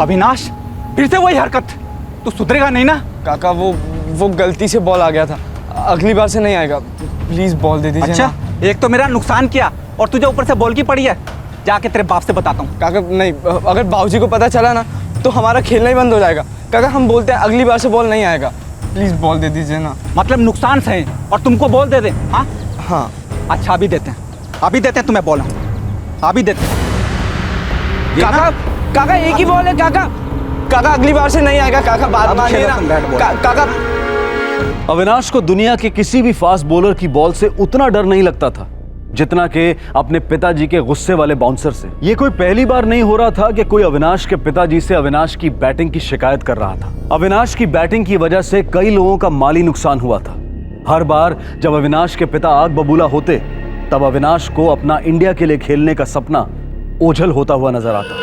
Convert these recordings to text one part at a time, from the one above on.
अविनाश, फिर से वही हरकत। तू सुधरेगा नहीं ना? काका वो गलती से बॉल आ गया था, अगली बार से नहीं आएगा। प्लीज बॉल दे दीजिए। अच्छा, एक तो मेरा नुकसान किया और तुझे ऊपर से बॉल की पड़ी है। जाके तेरे बाप से बताता हूँ। काका नहीं, अगर बाबूजी को पता चला ना तो हमारा खेलना ही बंद हो जाएगा। काका हम बोलते हैं अगली बार से बॉल नहीं आएगा, प्लीज बॉल दे दीजिए ना। मतलब नुकसान सही और तुमको बॉल दे दे? हाँ हाँ। अच्छा, अभी देते हैं तुम्हें बॉल। अभी देते हैं। काका एक ही बॉल है काका। काका अगली बार से नहीं आएगा काका, बात मानिए ना काका। अविनाश को दुनिया के किसी भी फास्ट बॉलर की बॉल से उतना डर नहीं लगता था जितना कि अपने पिताजी के गुस्से वाले बाउंसर से। ये कोई पहली बार नहीं हो रहा था कि कोई अविनाश के पिताजी से अविनाश की बैटिंग की शिकायत कर रहा था। अविनाश की बैटिंग की वजह से कई लोगों का माली नुकसान हुआ था। हर बार जब अविनाश के पिता आग बबूला होते तब अविनाश को अपना इंडिया के लिए खेलने का सपना ओझल होता हुआ नजर आता।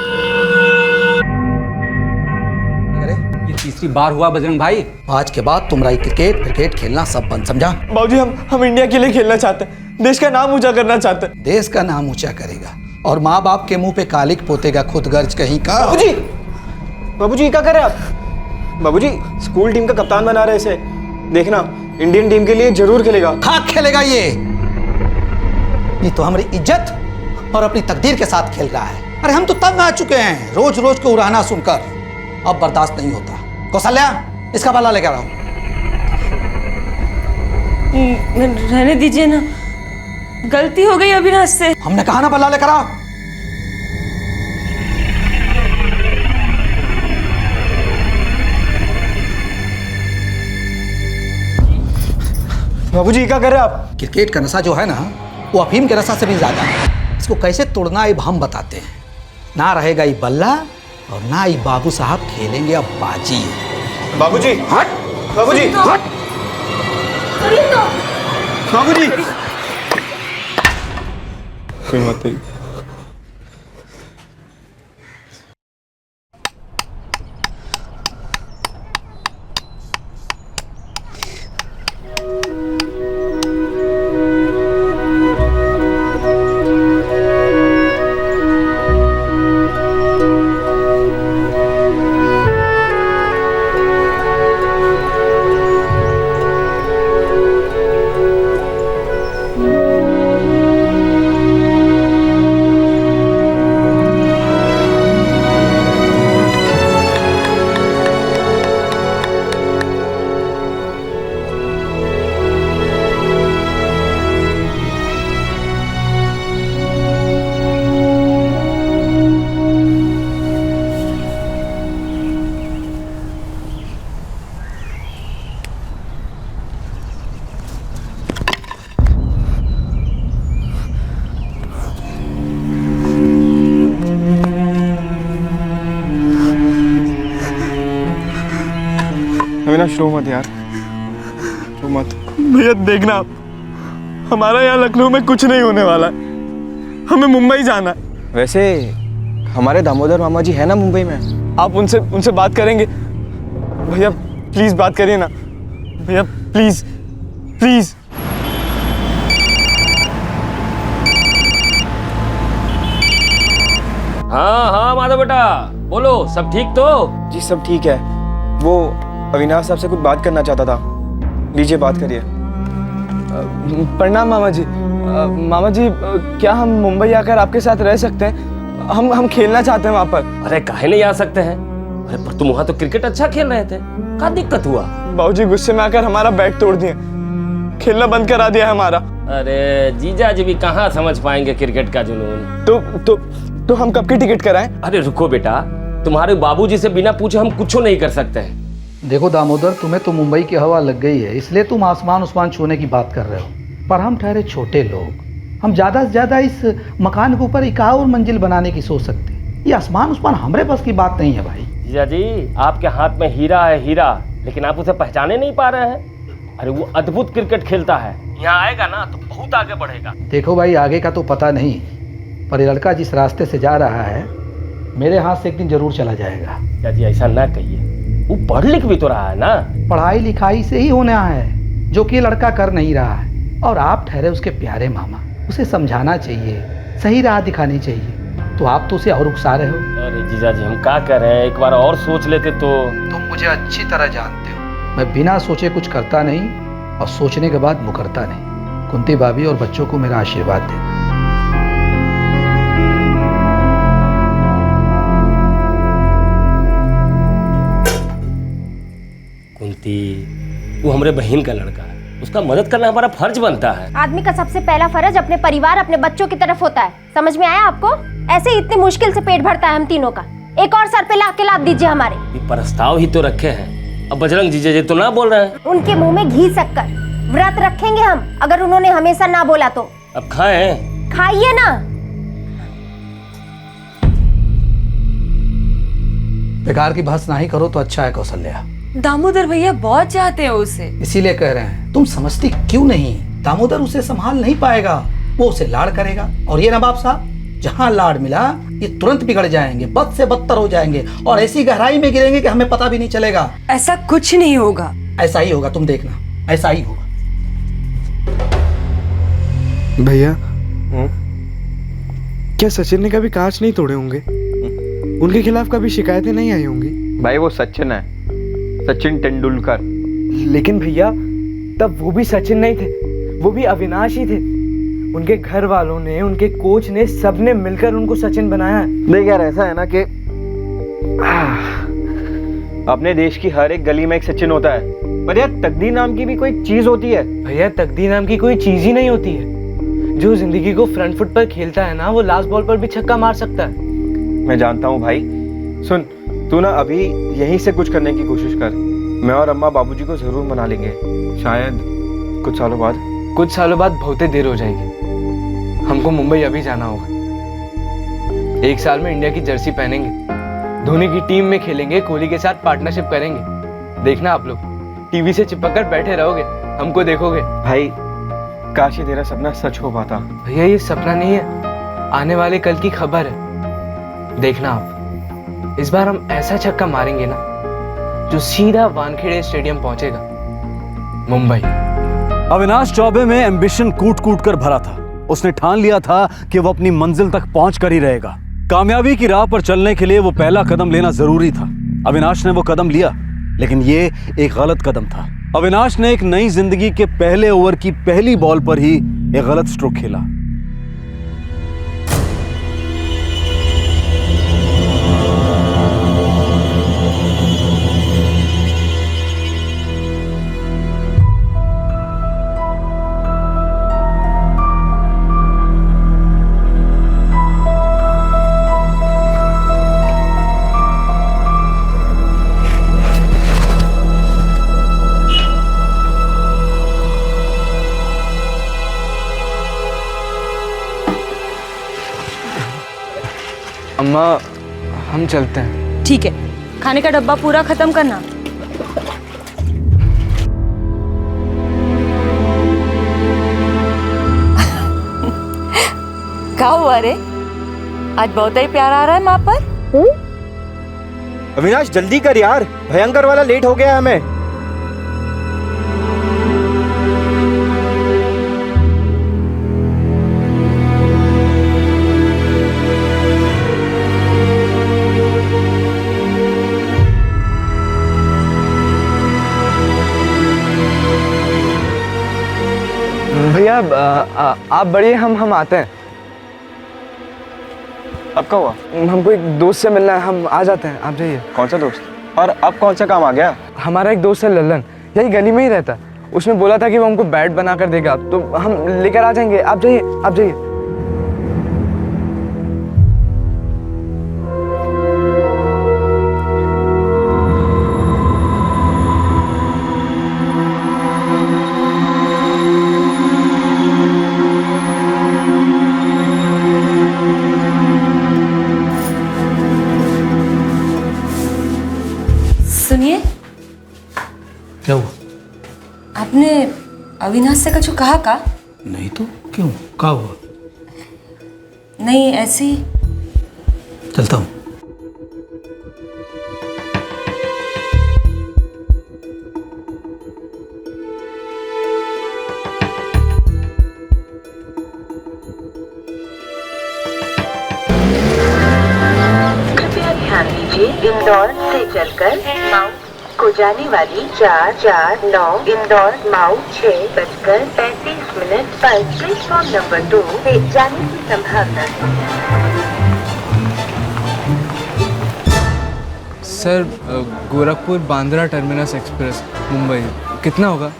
ये तीसरी बार हुआ बजरंग भाई। आज के बाद तुम्हारा क्रिकेट खेलना सब बंद, समझा? बाबूजी हम इंडिया के लिए खेलना चाहते हैं, देश का नाम ऊंचा करना चाहते हैं। देश का नाम ऊंचा करेगा और माँ बाप के मुंह पे कालिक पोतेगा, खुद गर्ज कहीं का। बाबूजी क्या कर रहे हैं आप? बाबूजी स्कूल टीम का कप्तान बना रहे इसे, देखना इंडियन टीम के लिए जरूर खेलेगा। खाक खेलेगा ये तो हमारी इज्जत और अपनी तकदीर के साथ खेल रहा है। अरे हम तो तंग आ चुके हैं रोज रोज को उड़ाना सुनकर, अब बर्दाश्त नहीं होता। कौशल्या, इसका बल्ला लेकर आओ। रहने दीजिए ना, गलती हो गई अविनाश से। हमने कहा ना बल्ला लेकर आओ। बाबूजी क्या कर रहे हैं आप? क्रिकेट का नशा जो है ना वो अफीम के नशा से भी ज्यादा है। इसको कैसे तोड़ना है हम बताते हैं। ना रहेगा ये बल्ला और ना ये बाबू साहब खेलेंगे अब बाजी। बाबूजी हट, बाबूजी हट, बाबूजी कोई मत नहीं। अविनाश रो मत यार, रो मत। भैया देखना, हमारा यहाँ लखनऊ में कुछ नहीं होने वाला है, हमें मुंबई जाना है। वैसे हमारे दामोदर मामा जी है ना मुंबई में, आप उनसे बात करेंगे? भैया प्लीज बात करिए ना भैया, प्लीज प्लीज। हाँ माधव बेटा बोलो, सब ठीक तो? जी सब ठीक है। वो अविनाश साहब से कुछ बात करना चाहता था, लीजिए बात करिए। प्रणाम मामा जी। मामा जी क्या हम मुंबई आकर आपके साथ रह सकते हैं? हम खेलना चाहते हैं वहाँ पर। अरे काहे नहीं आ सकते हैं? अरे पर तुम वहाँ तो क्रिकेट अच्छा खेल रहे थे, क्या दिक्कत हुआ? बाबूजी गुस्से में आकर हमारा बैट तोड़ दिए, खेलना बंद करा दिया हमारा। अरे जीजा जी भी कहाँ समझ पाएंगे क्रिकेट का जुनून। तो हम कब की टिकट कराएं? अरे रुको बेटा, तुम्हारे बाबूजी से बिना पूछे हम कुछ नहीं कर सकते हैं। देखो दामोदर, तुम्हें तो मुंबई की हवा लग गई है, इसलिए तुम आसमान उस्मान छूने की बात कर रहे हो। पर हम ठहरे छोटे लोग, हम ज़्यादा से ज़्यादा इस मकान के ऊपर एक और मंजिल बनाने की सोच सकते हैं। ये आसमान उस्मान हमारे बस की बात नहीं है भाई। जीजा जी आपके हाथ में हीरा है, हीरा, लेकिन आप उसे पहचाने नहीं पा रहे हैं। अरे वो अद्भुत क्रिकेट खेलता है, यहाँ आएगा ना तो बहुत आगे बढ़ेगा। देखो भाई, आगे का तो पता नहीं, पर ये लड़का जिस रास्ते से जा रहा है मेरे हाथ से एक दिन जरूर चला जाएगा। जीजा जी ऐसा ना कहिए, वो पढ़ लिख भी तो रहा है ना। पढ़ाई लिखाई से ही होना है, जो कि लड़का कर नहीं रहा है। और आप ठहरे उसके प्यारे मामा, उसे समझाना चाहिए, सही राह दिखानी चाहिए। तो आप तो उसे और उकसा रहे हो। अरे जीजा जी, हम क्या कर रहे हैं, एक बार और सोच लेते तो। तुम मुझे अच्छी तरह जानते हो, मैं बिना सोचे कुछ करता नहीं और सोचने के बाद मुकरता नहीं। कुंती भाभी और बच्चों को मेरा आशीर्वाद देना। कुंती, वो हमारे बहन का लड़का है, उसका मदद करना हमारा फर्ज बनता है। आदमी का सबसे पहला फर्ज अपने परिवार, अपने बच्चों की तरफ होता है। समझ में आया आपको? ऐसे ही इतनी मुश्किल से पेट भरता है हम तीनों का। एक और सर पे लाद दीजिए हमारे। ये प्रस्ताव ही तो रखे हैं, अब बजरंग जीजा जी तो ना बोल रहे हैं। उनके मुंह में घी शक्कर। व्रत रखेंगे हम अगर उन्होंने हमेशा ना बोला तो। अब खाएं। खाइए ना। बेकार की बहस नहीं करो तो अच्छा है कौशल्या। दामोदर भैया बहुत चाहते हैं उसे। इसीलिए कह रहे हैं, तुम समझती क्यों नहीं? दामोदर उसे संभाल नहीं पाएगा, वो उसे लाड़ करेगा। और ये नवाब साहब, जहाँ लाड़ मिला ये तुरंत बिगड़ जाएंगे, बद से बदतर हो जाएंगे और ऐसी गहराई में गिरेंगे कि हमें पता भी नहीं चलेगा। ऐसा कुछ नहीं होगा। ऐसा ही होगा, तुम देखना, ऐसा ही होगा। भैया, क्या सचिन ने कभी कांच नहीं तोड़े होंगे? उनके खिलाफ कभी शिकायतें नहीं आई होंगी? भाई वो सचिन है, सचिन तेंदुलकर। लेकिन भैया, तब वो भी सचिन नहीं थे, वो भी अविनाश ही थे। उनके घर वालों ने, उनके कोच ने, सबने मिलकर उनको सचिन बनाया है। देख यार, ऐसा है ना कि अपने देश की हर एक गली में एक सचिन होता है, पर यार तकदीर नाम की भी कोई चीज होती है। भैया, तकदीर नाम की कोई चीज ही नहीं होती है। जो जिंदगी को फ्रंट फुट पर खेलता है ना, वो लास्ट बॉल पर भी छक्का मार सकता है। मैं जानता हूँ भाई। सुन, तू ना अभी यहीं से कुछ करने की कोशिश कर। मैं और अम्मा बाबूजी को जरूर मना लेंगे, शायद कुछ सालों बाद। कुछ सालों बाद बहुत देर हो जाएगी। हमको मुंबई अभी जाना होगा। 1 साल में इंडिया की जर्सी पहनेंगे, धोनी की टीम में खेलेंगे, कोहली के साथ पार्टनरशिप करेंगे। देखना आप लोग टीवी से चिपक कर बैठे रहोगे, हमको देखोगे। भाई, काश ये तेरा सपना सच हो पाता। भैया, ये सपना नहीं है, आने वाले कल की खबर है। देखना आप, इस बार हम ऐसा छक्का मारेंगे ना जो सीधा वानखेड़े स्टेडियम पहुंचेगा, मुंबई। अविनाश चौबे में एम्बिशन कूट कूट कर भरा था। उसने ठान लिया था कि वो अपनी मंजिल तक पहुंच कर ही रहेगा। कामयाबी की राह पर चलने के लिए वो पहला कदम लेना जरूरी था। अविनाश ने वो कदम लिया, लेकिन ये एक गलत कदम था। अविनाश ने एक नई जिंदगी के पहले ओवर की पहली बॉल पर ही एक गलत स्ट्रोक खेला। अम्मा, हम चलते हैं। ठीक है, खाने का डब्बा पूरा खत्म करना। क्या हुआ रे? आज बहुत ही प्यार आ रहा है माँ पर। अविनाश, जल्दी कर यार, भयंकर वाला लेट हो गया हमें। भैया, आप बढ़िए, हम आते हैं। अब क्या हुआ? हमको एक दोस्त से मिलना है, हम आ जाते हैं, आप जाइए। कौन सा दोस्त? और अब कौन सा काम आ गया? हमारा एक दोस्त है लल्लन, यही गली में ही रहता। उसने बोला था कि वो हमको बैट बना कर देगा, तो हम लेकर आ जाएंगे। आप जाइए, आप जाइए। सुनिए, क्या हुआ? आपने अविनाश से कुछ कहा का? नहीं तो क्यों, क्या हुआ? नहीं, ऐसे ही। चलता हूँ। इंदौर से चलकर माउंट को जाने वाली 449 इंदौर माउंट 6:35 पर प्लेटफॉर्म नंबर 2 से जाने की संभावना है। Sir Gorakhpur Bandra terminus express Mumbai कितना होगा?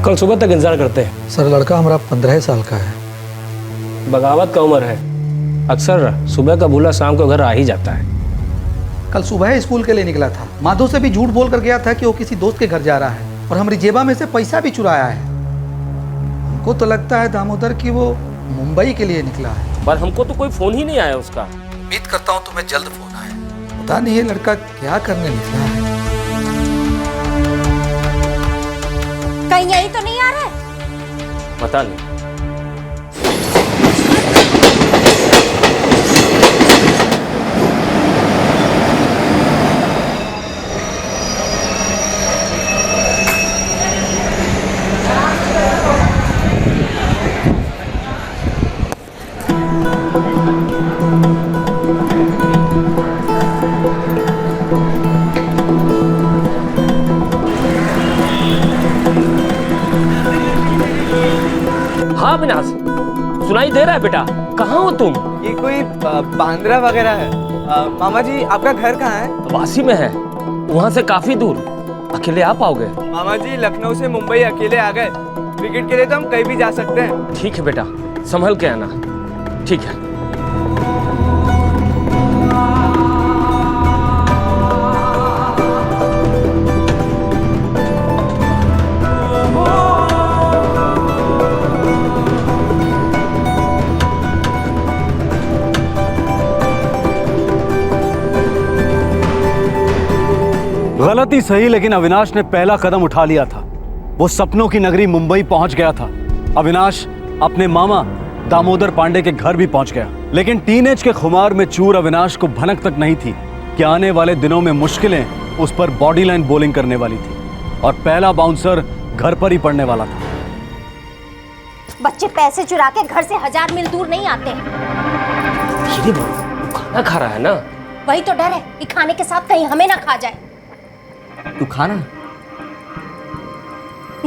कल सुबह तक इंतजार करते हैं। सर लड़का हमारा 15 साल का है। बगावत का उम्र है, अक्सर सुबह का भूला शाम को घर आ ही जाता है। कल सुबह स्कूल के लिए निकला था, माधो से भी झूठ बोल कर गया था कि वो किसी दोस्त के घर जा रहा है और हमारी जेबा में से पैसा भी चुराया है। हमको तो लगता है दामोदर कि वो मुंबई के लिए निकला है। पर हमको तो कोई फोन ही नहीं आया उसका। उम्मीद करता हूँ तुम्हें जल्द फोन आए। पता नहीं ये लड़का क्या करने निकला है। कहीं यही तो नहीं आ रहा है? पता नहीं। हाँ अविनाश, सुनाई दे रहा है बेटा? कहाँ हो तुम? ये कोई बांद्रा वगैरह है। मामा जी आपका घर कहाँ है? वासी में है, वहाँ से काफी दूर। अकेले आ पाओगे? मामा जी लखनऊ से मुंबई अकेले आ गए। क्रिकेट के लिए तो हम कहीं भी जा सकते हैं। ठीक है बेटा, संभल के आना। ठीक है। गलती सही, लेकिन अविनाश ने पहला कदम उठा लिया था। वो सपनों की नगरी मुंबई पहुंच गया था। अविनाश अपने मामा दामोदर पांडे के घर भी पहुंच गया, लेकिन टीनेज के खुमार में चूर अविनाश को भनक तक नहीं थी कि आने वाले दिनों में मुश्किलें उस पर बॉडी लाइन बॉलिंग करने वाली थी और पहला बाउंसर घर पर ही पड़ने वाला था। बच्चे पैसे चुरा के घर से 1000 मील दूर नहीं आते। खाना खा रहा है ना? वही तो डर है कि खाने के साथ कहीं हमें ना खा जाए। तू खाना।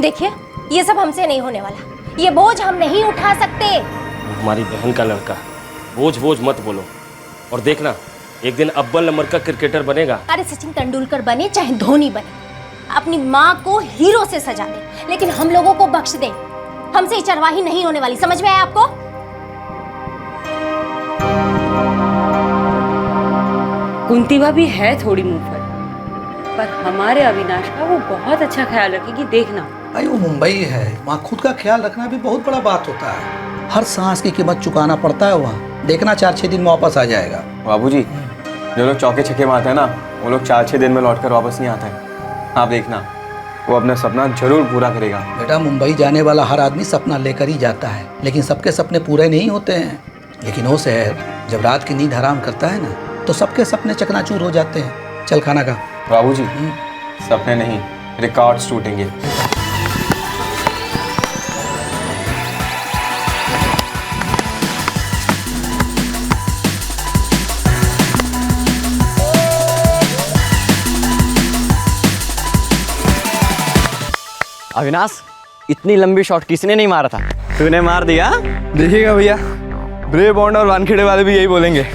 देखिए, ये सब हमसे नहीं होने वाला। ये बोझ हम नहीं उठा सकते। हमारी बहन का लड़का, बोझ बोझ मत बोलो। और देखना, एक दिन अव्वल नंबर का क्रिकेटर बनेगा। अरे सचिन तेंदुलकर बने चाहे धोनी बने, अपनी माँ को हीरो से सजा दे, लेकिन हम लोगों को बख्श दे। हमसे चरवाही नहीं होने वाली। समझ में आया आपको? कुंती भाभी है थोड़ी मुंहफट, पर हमारे अविनाश का वो बहुत अच्छा ख्याल रखेगी, देखना। भाई वो मुंबई है, वहाँ खुद का ख्याल रखना भी बहुत बड़ा बात होता है। हर सांस की कीमत चुकाना पड़ता है वहाँ। देखना 4-6 दिन में वापस आ जाएगा। बाबूजी, जो लोग चौके छक्के मारते हैं ना, वो लोग 4-6 दिन में लौटकर वापस नहीं आते हैं। आप देखना, वो अपना सपना जरूर पूरा करेगा। बेटा, मुंबई जाने वाला हर आदमी सपना लेकर ही जाता है, लेकिन सबके सपने पूरे नहीं होते हैं। लेकिन वो शहर जब रात की नींद हराम करता है ना, तो सबके सपने चकनाचूर हो जाते हैं। चल खाना खा। बाबूजी, सपने नहीं, रिकॉर्ड्स टूटेंगे। अविनाश, इतनी लंबी शॉट किसने नहीं मारा था? तूने मार दिया। देखिएगा भैया, ब्रेव बॉन्ड और वानखेड़े वाले भी यही बोलेंगे।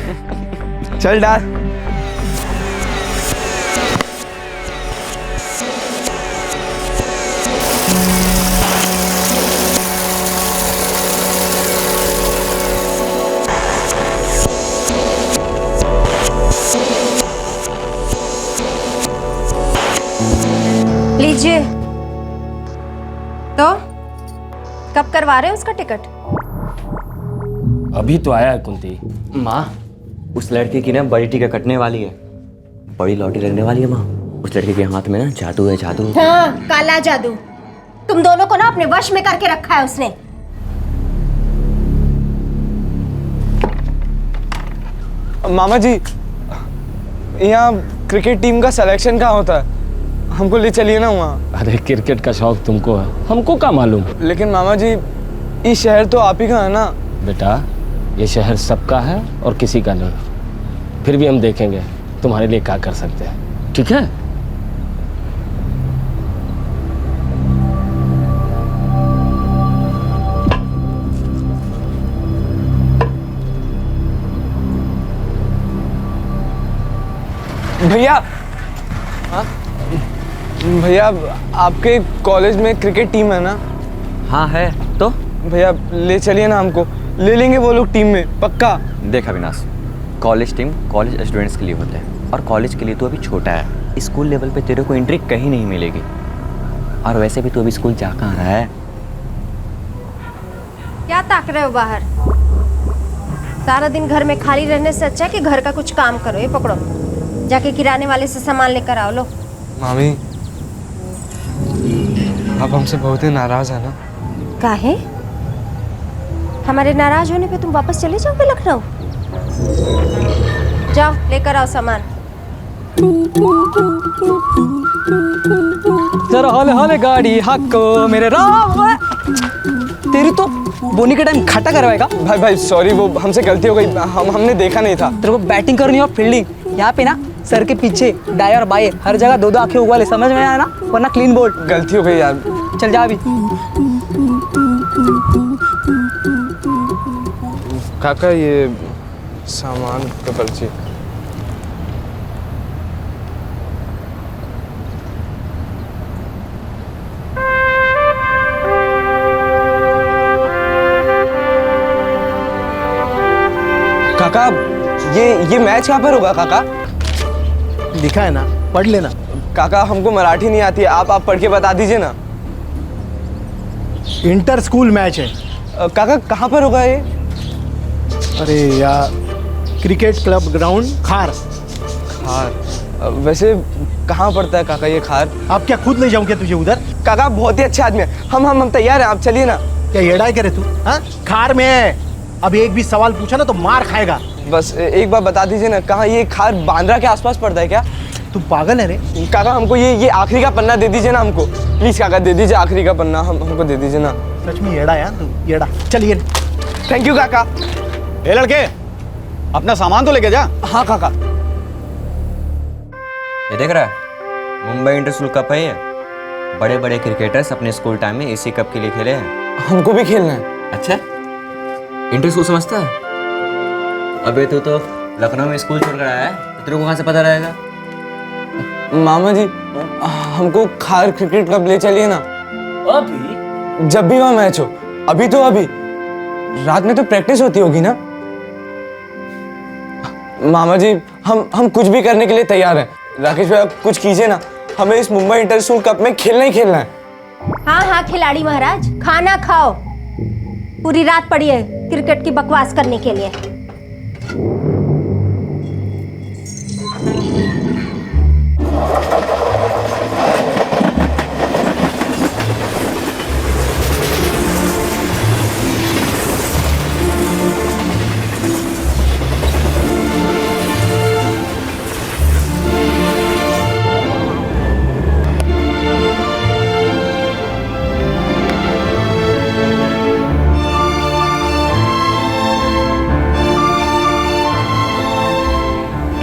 चल डाल। लीजिए। तो कब करवा रहे हो उसका टिकट? अभी तो आया है कुंती। माँ, उस लड़के की ना बड़ी टिकट कटने वाली है, बड़ी लॉटरी लगने वाली है माँ। उस लड़के के हाथ में ना जादू है, जादू। हाँ, काला जादू। तुम दोनों को ना अपने वश में करके रखा है उसने। मामा जी, यहाँ क्रिकेट टीम का सिलेक्शन कहाँ होता है? हमको ले चलिए ना वहाँ। अरे क्रिकेट का शौक तुमको है, हमको क्या मालूम। लेकिन मामा जी, ये शहर तो आप ही का है ना। बेटा, ये शहर सबका है और किसी का नहीं। फिर भी हम देखेंगे तुम्हारे लिए क्या कर सकते हैं, ठीक है? भैया, हाँ? भैया, आपके कॉलेज में क्रिकेट टीम है ना? हाँ है तो। भैया ले चलिए ना, हमको ले लेंगे वो लोग टीम में, पक्का। देख Avinash, college team college students के लिए होते हैं, और कॉलेज के लिए तो अभी छोटा है। स्कूल लेवल पे तेरे को एंट्री कहीं नहीं मिलेगी, और वैसे भी तू अभी स्कूल जा कहाँ रहा है? क्या ताक रहे हो बाहर? सारा दिन घर में खाली रहने से अच्छा है कि घर का कुछ काम करो। ये पकड़ो, जाके किराने वाले से सामान लेकर आओ। लो। मामी, आप हमसे बहुत ही नाराज है ना? काहे? हमारे नाराज होने पे तुम वापस चले जाओगे लखनऊ? जाओ लेकर आओ सामान। जरा हौले हौले गाड़ी हक्को मेरे राम। तेरी तो बोनी के टाइम खट्टा करवाएगा। भाई सॉरी, वो हमसे गलती हो गई, हमने देखा नहीं था। तेरे को बैटिंग करनी और फील्डिंग यहाँ पे ना सर के पीछे दाएं और बाएं हर जगह दो आंखें उगा ले, समझ में आया ना? वरना क्लीन बोल्ड। गलती हो गई यार। चल जा अभी। काका, ये सामान का पर्ची। काका, ये मैच कहाँ पर होगा काका? लिखा है ना, पढ़ लेना। काका, हमको मराठी नहीं आती है, आप पढ़ के बता दीजिए ना। इंटर स्कूल मैच है। काका, कहाँ पर होगा ये? अरे यार, क्रिकेट क्लब ग्राउंड खार। खार? वैसे कहाँ पड़ता है काका ये खार? आप क्या खुद ले जाऊँ क्या तुझे उधर? काका बहुत ही अच्छे आदमी है, हम तैयार हैं, आप चलिए ना। क्या येड़ाई करे तू? हाँ, खार में है। अब एक भी सवाल पूछा ना तो मार खाएगा। बस एक बार बता दीजिए ना, कहाँ ये खार बांद्रा के आसपास पड़ता है क्या? तू पागल है रे? काका, हमको ये आखिरी का पन्ना दे दीजिए ना हमको, प्लीज काका दे दीजिए आखिरी का पन्ना, हमको दे दीजिए ना। सच में येड़ा यार तू, येड़ा। चलिए। थैंक यू काका। ए लड़के, अपना सामान तो लेके जा। हाँ काका। ये देख रहा है, मुंबई इंटर स्कूल कप है ये। बड़े बड़े क्रिकेटर्स अपने स्कूल टाइम में इसी कप के लिए खेले हैं। हमको भी खेलना है। अच्छा, इंटर स्कूल समझता है? अबे तू तो लखनऊ में स्कूल छोड़ कर आया है, तो तेरे को कहाँ से पता रहेगा? मामा जी, हमको खार क्रिकेट क्लब ले चलिए ना। अभी? जब भी वहाँ मैच हो। अभी तो अभी रात में तो प्रैक्टिस होती होगी ना? मामा जी, हम कुछ भी करने के लिए तैयार हैं। राकेश भाई, आप कुछ कीजिए ना, हमें इस मुंबई इंटर स्कूल कप में खेलना ही खेलना है। हाँ हाँ खिलाड़ी महाराज, खाना खाओ। पूरी रात पड़ी है क्रिकेट की बकवास करने के लिए।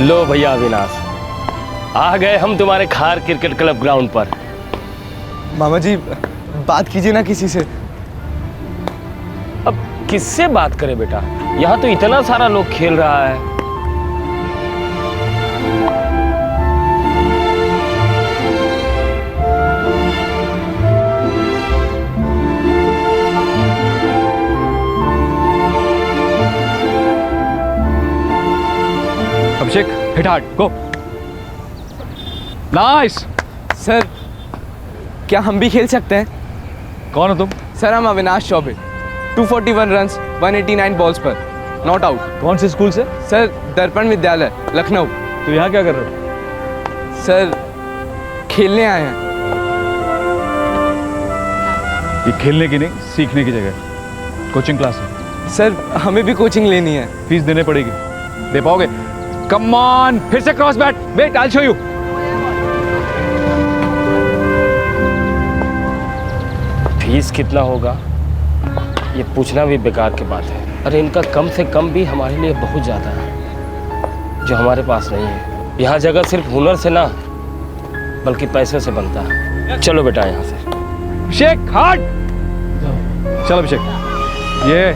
लो भैया अविनाश, आ गए हम तुम्हारे खार क्रिकेट क्लब ग्राउंड पर। मामा जी, बात कीजिए ना किसी से। अब किससे बात करें बेटा, यहाँ तो इतना सारा लोग खेल रहा है। अभिषेक, हिट हार्ड, गो। नाइस। सर, क्या हम भी खेल सकते हैं? कौन हो तुम? सर हम अविनाश चौबे, 241 रन्स 189 बॉल्स पर, नॉट आउट। कौन से स्कूल से? सर दर्पण विद्यालय लखनऊ। तो यहाँ क्या कर रहे हो? सर खेलने आए हैं। ये खेलने की नहीं, सीखने की जगह। कोचिंग क्लास है। सर हमें भी कोचिंग लेनी है। फीस देने पड़ेगी। दे पाओगे? कम ऑन, फिर से cross bat. Wait, I will show you. Fees कितना होगा ये पूछना भी बेकार की बात है। अरे इनका कम से कम भी हमारे लिए बहुत ज़्यादा है, जो हमारे पास नहीं है। यहाँ जगह सिर्फ हुनर से ना बल्कि पैसे से बनता है। चलो बेटा यहाँ से। अभिषेक हार्ड। चलो अभिषेक, ये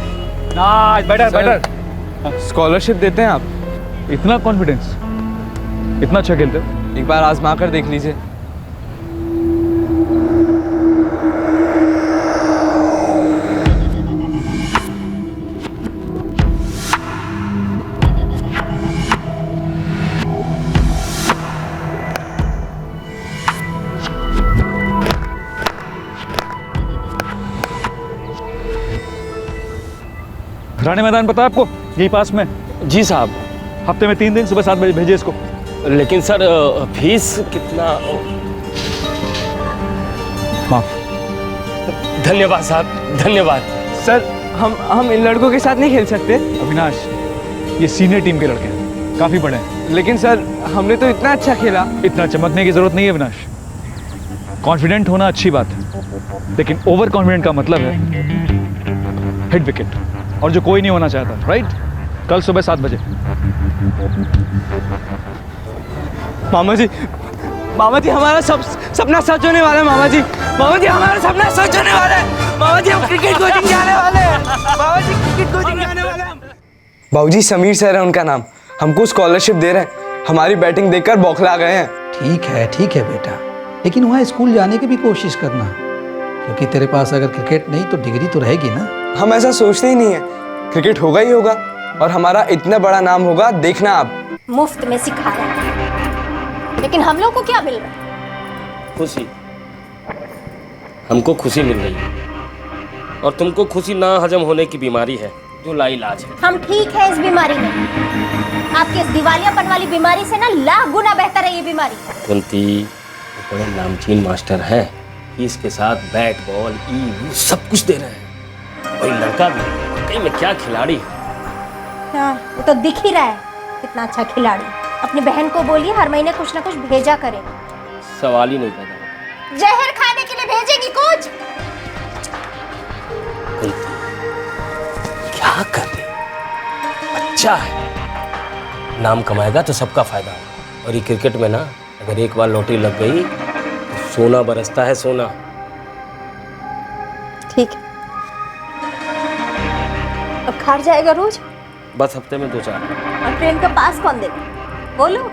नाइस, बेटर बेटर। स्कॉलरशिप देते हैं आप? इतना कॉन्फिडेंस, इतना अच्छा खेलते हो? एक बार आजमा कर देख लीजिए। रानी मैदान पता है आपको? यही पास में। जी साहब। हफ्ते में 3 दिन, सुबह 7 बजे भेजिए इसको। लेकिन सर फीस कितना? माफ। धन्यवाद साहब, धन्यवाद। सर हम इन लड़कों के साथ नहीं खेल सकते? अविनाश, ये सीनियर टीम के लड़के हैं, काफी बड़े हैं। लेकिन सर हमने तो इतना अच्छा खेला। इतना चमकने की जरूरत नहीं है अविनाश। कॉन्फिडेंट होना अच्छी बात है, लेकिन ओवर कॉन्फिडेंट का मतलब है हिट विकेट, और जो कोई नहीं होना चाहता। राइट? कल सुबह 7 बजे। मामा जी हमारा सपना सच होने वाला है। मामा जी हमारा सपना सच होने वाला है। मामा जी हम क्रिकेट कोचिंग जाने वाले हैं। मामा जी क्रिकेट कोचिंग जाने वाले हैं। बाबूजी समीर सर है उनका नाम, हमको स्कॉलरशिप दे रहे हैं। हमारी बैटिंग देखकर बौखला गए हैं। ठीक है बेटा, लेकिन वहाँ स्कूल जाने की भी कोशिश करना, क्योंकि तेरे पास अगर क्रिकेट नहीं तो डिग्री तो रहेगी ना। हम ऐसा सोचते ही नहीं है, क्रिकेट होगा ही होगा और हमारा इतना बड़ा नाम होगा, देखना आप। मुफ्त में सिखा रहा है, लेकिन हम लोग को क्या मिल रहा है? खुशी। हमको खुशी मिल रही है, और तुमको खुशी ना हजम होने की बीमारी है जो लाइलाज है। हम ठीक है इस बीमारी में। आपके इस दिवालियापन वाली बीमारी से ना लाख गुना बेहतर है ये बीमारी। कुंती बड़े नामचीन मास्टर हैं, फीस के साथ बैट बॉल सब कुछ दे रहे हैं। और ये लड़का भी कहीं में क्या खिलाड़ी है। हाँ, वो तो दिख ही रहा है कितना अच्छा खिलाड़ी। अपनी बहन को बोलिए हर महीने कुछ ना कुछ भेजा करे। सवाल ही नहीं पैदा होता। जहर खाने के लिए भेजेगी कुछ? कुंती क्या कर रही? अच्छा है, नाम कमाएगा तो सबका फायदा होगा। और ये क्रिकेट में ना अगर एक बार लॉटरी लग गई तो सोना बरसता है, सोना। ठीक है, अब खार जाएगा रोज? बस हफ्ते में 2-4। और ट्रेन का पास कौन देगा? बोलो।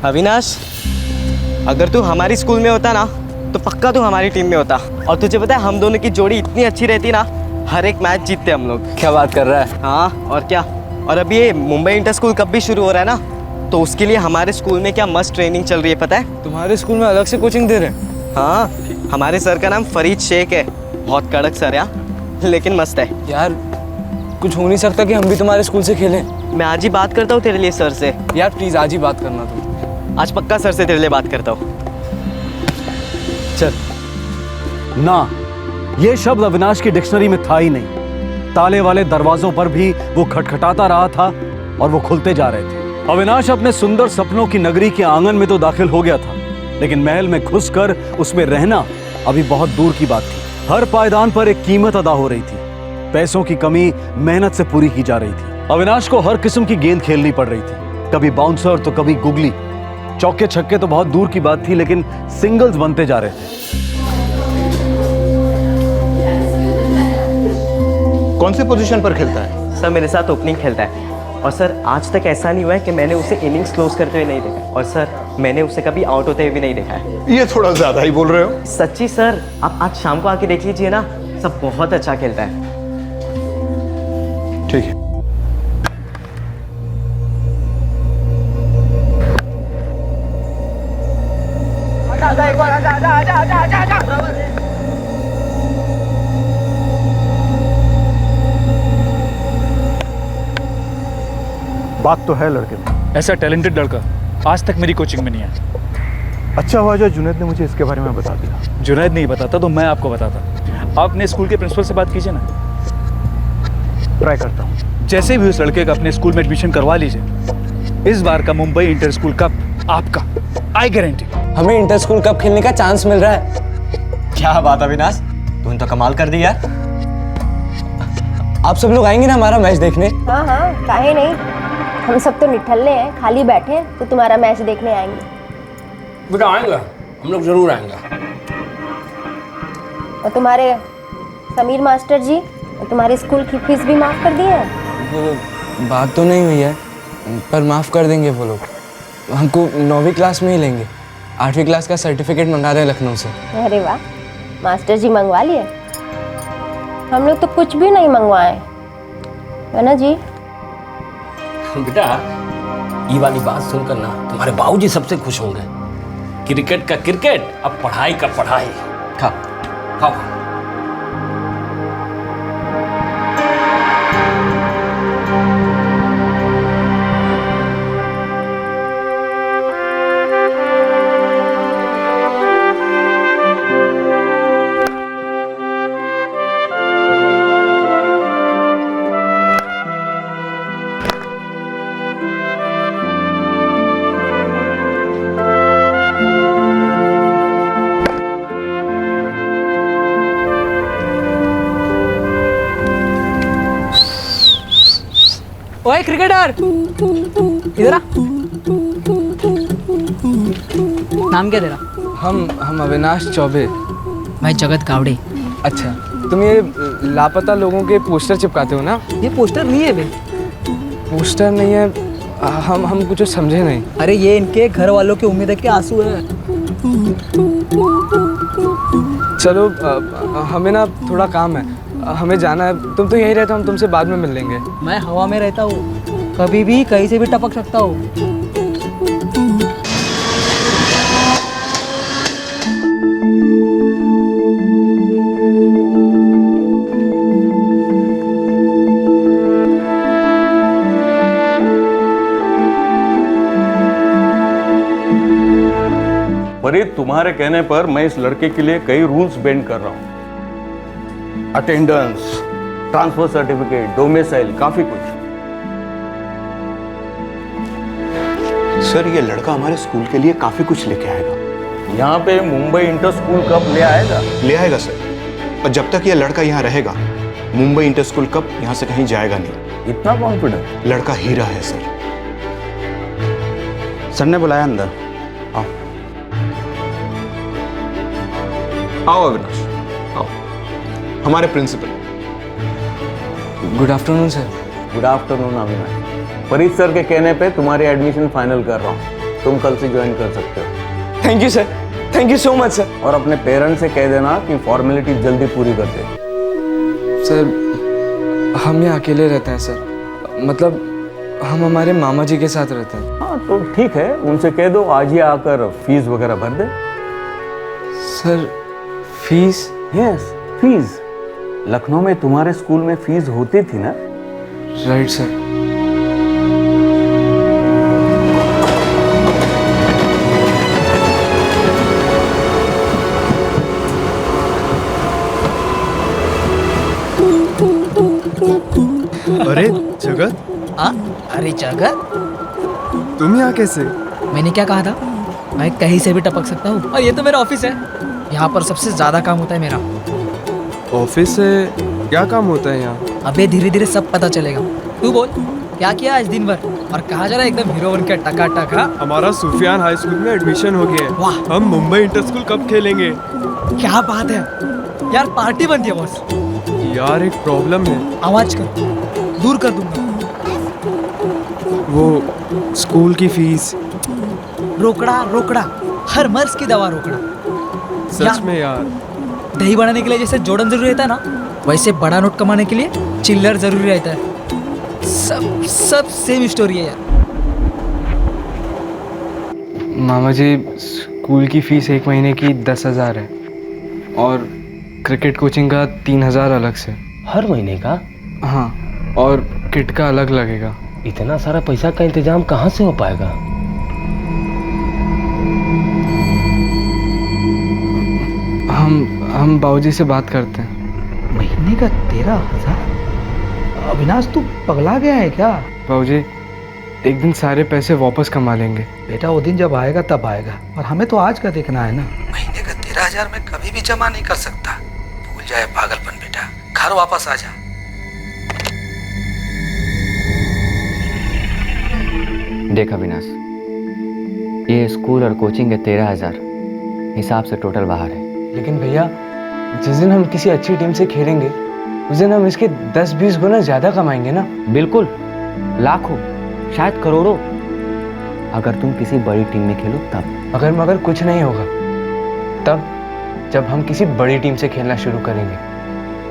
अविनाश, अगर तू हमारी स्कूल में होता ना तो पक्का तू हमारी टीम में होता। और तुझे पता है हम दोनों की जोड़ी इतनी अच्छी रहती ना, हर एक मैच जीतते हम लोग। क्या बात कर रहा है? हाँ और क्या। और अभी ये मुंबई इंटर स्कूल कब भी शुरू हो रहा है ना, तो उसके लिए हमारे स्कूल में क्या मस्त ट्रेनिंग चल रही है पता है? तुम्हारे स्कूल में अलग से कोचिंग दे रहे हैं? हाँ, हमारे सर का नाम फरीद शेख है। बहुत कड़क सर है, लेकिन मस्त है। यार कुछ हो नहीं सकता कि हम भी तुम्हारे स्कूल से खेलें? मैं आज ही बात करता हूँ तेरे लिए सर से। यार प्लीज आज ही बात करना तुम। आज पक्का सर से तेरे लिए बात करता हूँ। चल ना, ये शब्द अविनाश की डिक्शनरी में था ही नहीं। ताले वाले दरवाजों पर भी वो खटखटाता रहा था और वो खुलते जा रहे थे। अविनाश अपने सुंदर सपनों की नगरी के आंगन में तो दाखिल हो गया था, लेकिन महल में घुसकर उसमें रहना अभी बहुत दूर की बात थी। हर पायदान पर एक कीमत अदा हो रही थी। पैसों की कमी मेहनत से पूरी की जा रही थी। अविनाश को हर किस्म की गेंद खेलनी पड़ रही थी। कभी बाउंसर तो कभी गुगली। चौके छक्के तो बहुत दूर की बात थी, लेकिन सिंगल्स बनते जा रहे थे। कौन से पोजीशन पर खेलता है? सर मेरे साथ ओपनिंग खेलता है, और सर आज तक ऐसा नहीं हुआ है कि मैंने उसे इनिंग्स क्लोज करते हुए नहीं देखा, और सर मैंने उसे कभी आउट होते हुए भी नहीं देखा है। ये थोड़ा ज्यादा ही बोल रहे हो। सच्ची सर, आप आज शाम को आके देख लीजिए ना, सब बहुत अच्छा खेलता है। ठीक है। बात तो है लड़के में। ऐसा टैलेंटेड लड़का आज तक मेरी कोचिंग में नहीं आया। अच्छा हुआ जो जुनैद ने मुझे इसके बारे में बता दिया। जुनैद नहीं बताता तो मैं आपको बताता। आप अपने स्कूल के प्रिंसिपल से बात कीजिए ना। ट्राई करता हूँ। जैसे भी उस लड़के का अपने स्कूल में एडमिशन करवा लीजिए। इस बार का मुंबई इंटर स्कूल कप आपका, आई गारंटी। हमें इंटर स्कूल कप खेलने का चांस मिल रहा है। क्या बात अविनाश, तूने तो कमाल कर दी यार। आप सब लोग आएंगे ना हमारा मैच देखने? हाँ हाँ, काहे नहीं। हम सब तो निठल्ले हैं, खाली बैठे हैं, तो तुम्हारा मैच देखने आएंगे। बेटा आएंगे, हम लोग जरूर आएंगे। और तुम्हारे समीर मास्टर जी तुम्हारे स्कूल की फीस भी माफ कर दी है? वो बात तो नहीं हुई है, पर माफ़ कर देंगे वो लोग। हमको 9वीं क्लास में ही लेंगे। 8वीं क्लास का सर्टिफिकेट मंगा रहे हैं लखनऊ से। अरे वाह, मास्टर जी मंगवा लिए। हम लोग तो कुछ भी नहीं मंगवाए, है ना जी? बेटा ये वाली बात सुनकर ना तुम्हारे बाबूजी सबसे खुश होंगे। क्रिकेट का क्रिकेट, अब पढ़ाई का पढ़ाई। खा खाओ। ओए क्रिकेटर, इधर आ। नाम क्या तेरा? हम अविनाश चौबे। मैं जगत गावड़े। अच्छा, तुम ये लापता लोगों के पोस्टर चिपकाते हो ना? ये पोस्टर नहीं है बे। पोस्टर नहीं है, हम कुछ समझे नहीं। अरे ये इनके घर वालों की उम्मीद के आंसू है। चलो हमें ना थोड़ा काम है, हमें जाना है। तुम तो यहीं रहते हो, हम तुमसे बाद में मिल लेंगे। मैं हवा में रहता हूँ, कभी भी कहीं से भी टपक सकता हूँ। फरीद, तुम्हारे कहने पर मैं इस लड़के के लिए कई रूल्स बेंड कर रहा हूं। अटेंडेंस, ट्रांसफर सर्टिफिकेट, डोमिसाइल, काफी कुछ। सर ये लड़का हमारे स्कूल के लिए काफी कुछ लेके आएगा। यहाँ पे मुंबई इंटर स्कूल कप ले आएगा? ले आएगा सर, और जब तक ये लड़का यहाँ रहेगा मुंबई इंटर स्कूल कप यहाँ से कहीं जाएगा नहीं। इतना कॉन्फिडेंट? लड़का हीरा है सर। सर ने बुलाया अंदर। आओ आओ अविनाश, आओ। हमारे principal. Good afternoon sir. Good afternoon Avinash. Farid sir के कहने पे तुम्हारी एडमिशन फाइनल कर रहा हूँ, तुम कल से ज्वाइन कर सकते हो। Thank you sir, thank you so much sir. और अपने पेरेंट्स से कह देना कि फॉर्मेलिटी जल्दी पूरी कर दे। सर हम यहाँ अकेले रहते हैं सर, मतलब हम हमारे मामा जी के साथ रहते हैं। हाँ तो ठीक है, उनसे कह दो आज ही आकर फीस वगैरह भर दे। Sir fees? Yes fees. Lucknow में तुम्हारे स्कूल में फीस होती थी ना? Right sir. अरे जगत। अरे जगत, तुम यहाँ कैसे? मैंने क्या कहा था? मैं कहीं से भी टपक सकता हूँ, और ये तो मेरा ऑफिस है। यहाँ पर सबसे ज्यादा काम होता है मेरा। ऑफिस से क्या काम होता है यहाँ? अबे धीरे धीरे सब पता चलेगा, तू बोल। क्या किया आज दिन भर और कहाँ जा रहा है एकदम हीरो बन के टकाटक? हाँ हमारा सुफियान हाई स्कूल में एडमिशन हो गया है। वाह, हम मुंबई इंटर स्कूल कप खेलेंगे। क्या बात है यार, पार्टी बनती है बॉस। यार एक प्रॉब्लम है। आवाज कर, दूर कर दूंगा। वो स्कूल की फीस। रोकड़ा रोकड़ा, हर मर्ज की दवा रोकड़ा। सच में यार। दही बनाने के लिए जैसे जोड़न जरूरी रहता है ना, वैसे बड़ा नोट कमाने के लिए चिल्लर जरूरी रहता है। सब सेम स्टोरी है यार। मामा जी, स्कूल की फीस 1 महीने की 10,000 है और क्रिकेट कोचिंग का 3,000 अलग से। हर महीने का? हाँ, और किट का अलग लगेगा। इतना सारा पैसा का इंतजाम कहाँ से हो पाएगा? हम बाबूजी से बात करते हैं। महीने का 13,000? अविनाश तू पगला गया है क्या? बाबूजी, एक दिन सारे पैसे वापस कमा लेंगे। बेटा वो दिन जब आएगा तब आएगा, और हमें तो आज का देखना है ना। महीने का 13,000 में कभी भी जमा नहीं कर सकता। भूल जाए पागलपन बेटा, घर वापस आ जा। देख अविनाश, ये स्कूल और कोचिंग के 13,000 हिसाब से टोटल बाहर है। लेकिन भैया, जिस दिन हम किसी अच्छी टीम से खेलेंगे उस दिन हम इसके 10-20 गुना ज्यादा कमाएंगे ना। बिल्कुल, लाखों, शायद करोड़ों, अगर तुम किसी बड़ी टीम में खेलो तब। अगर मगर कुछ नहीं होगा तब, जब हम किसी बड़ी टीम से खेलना शुरू करेंगे,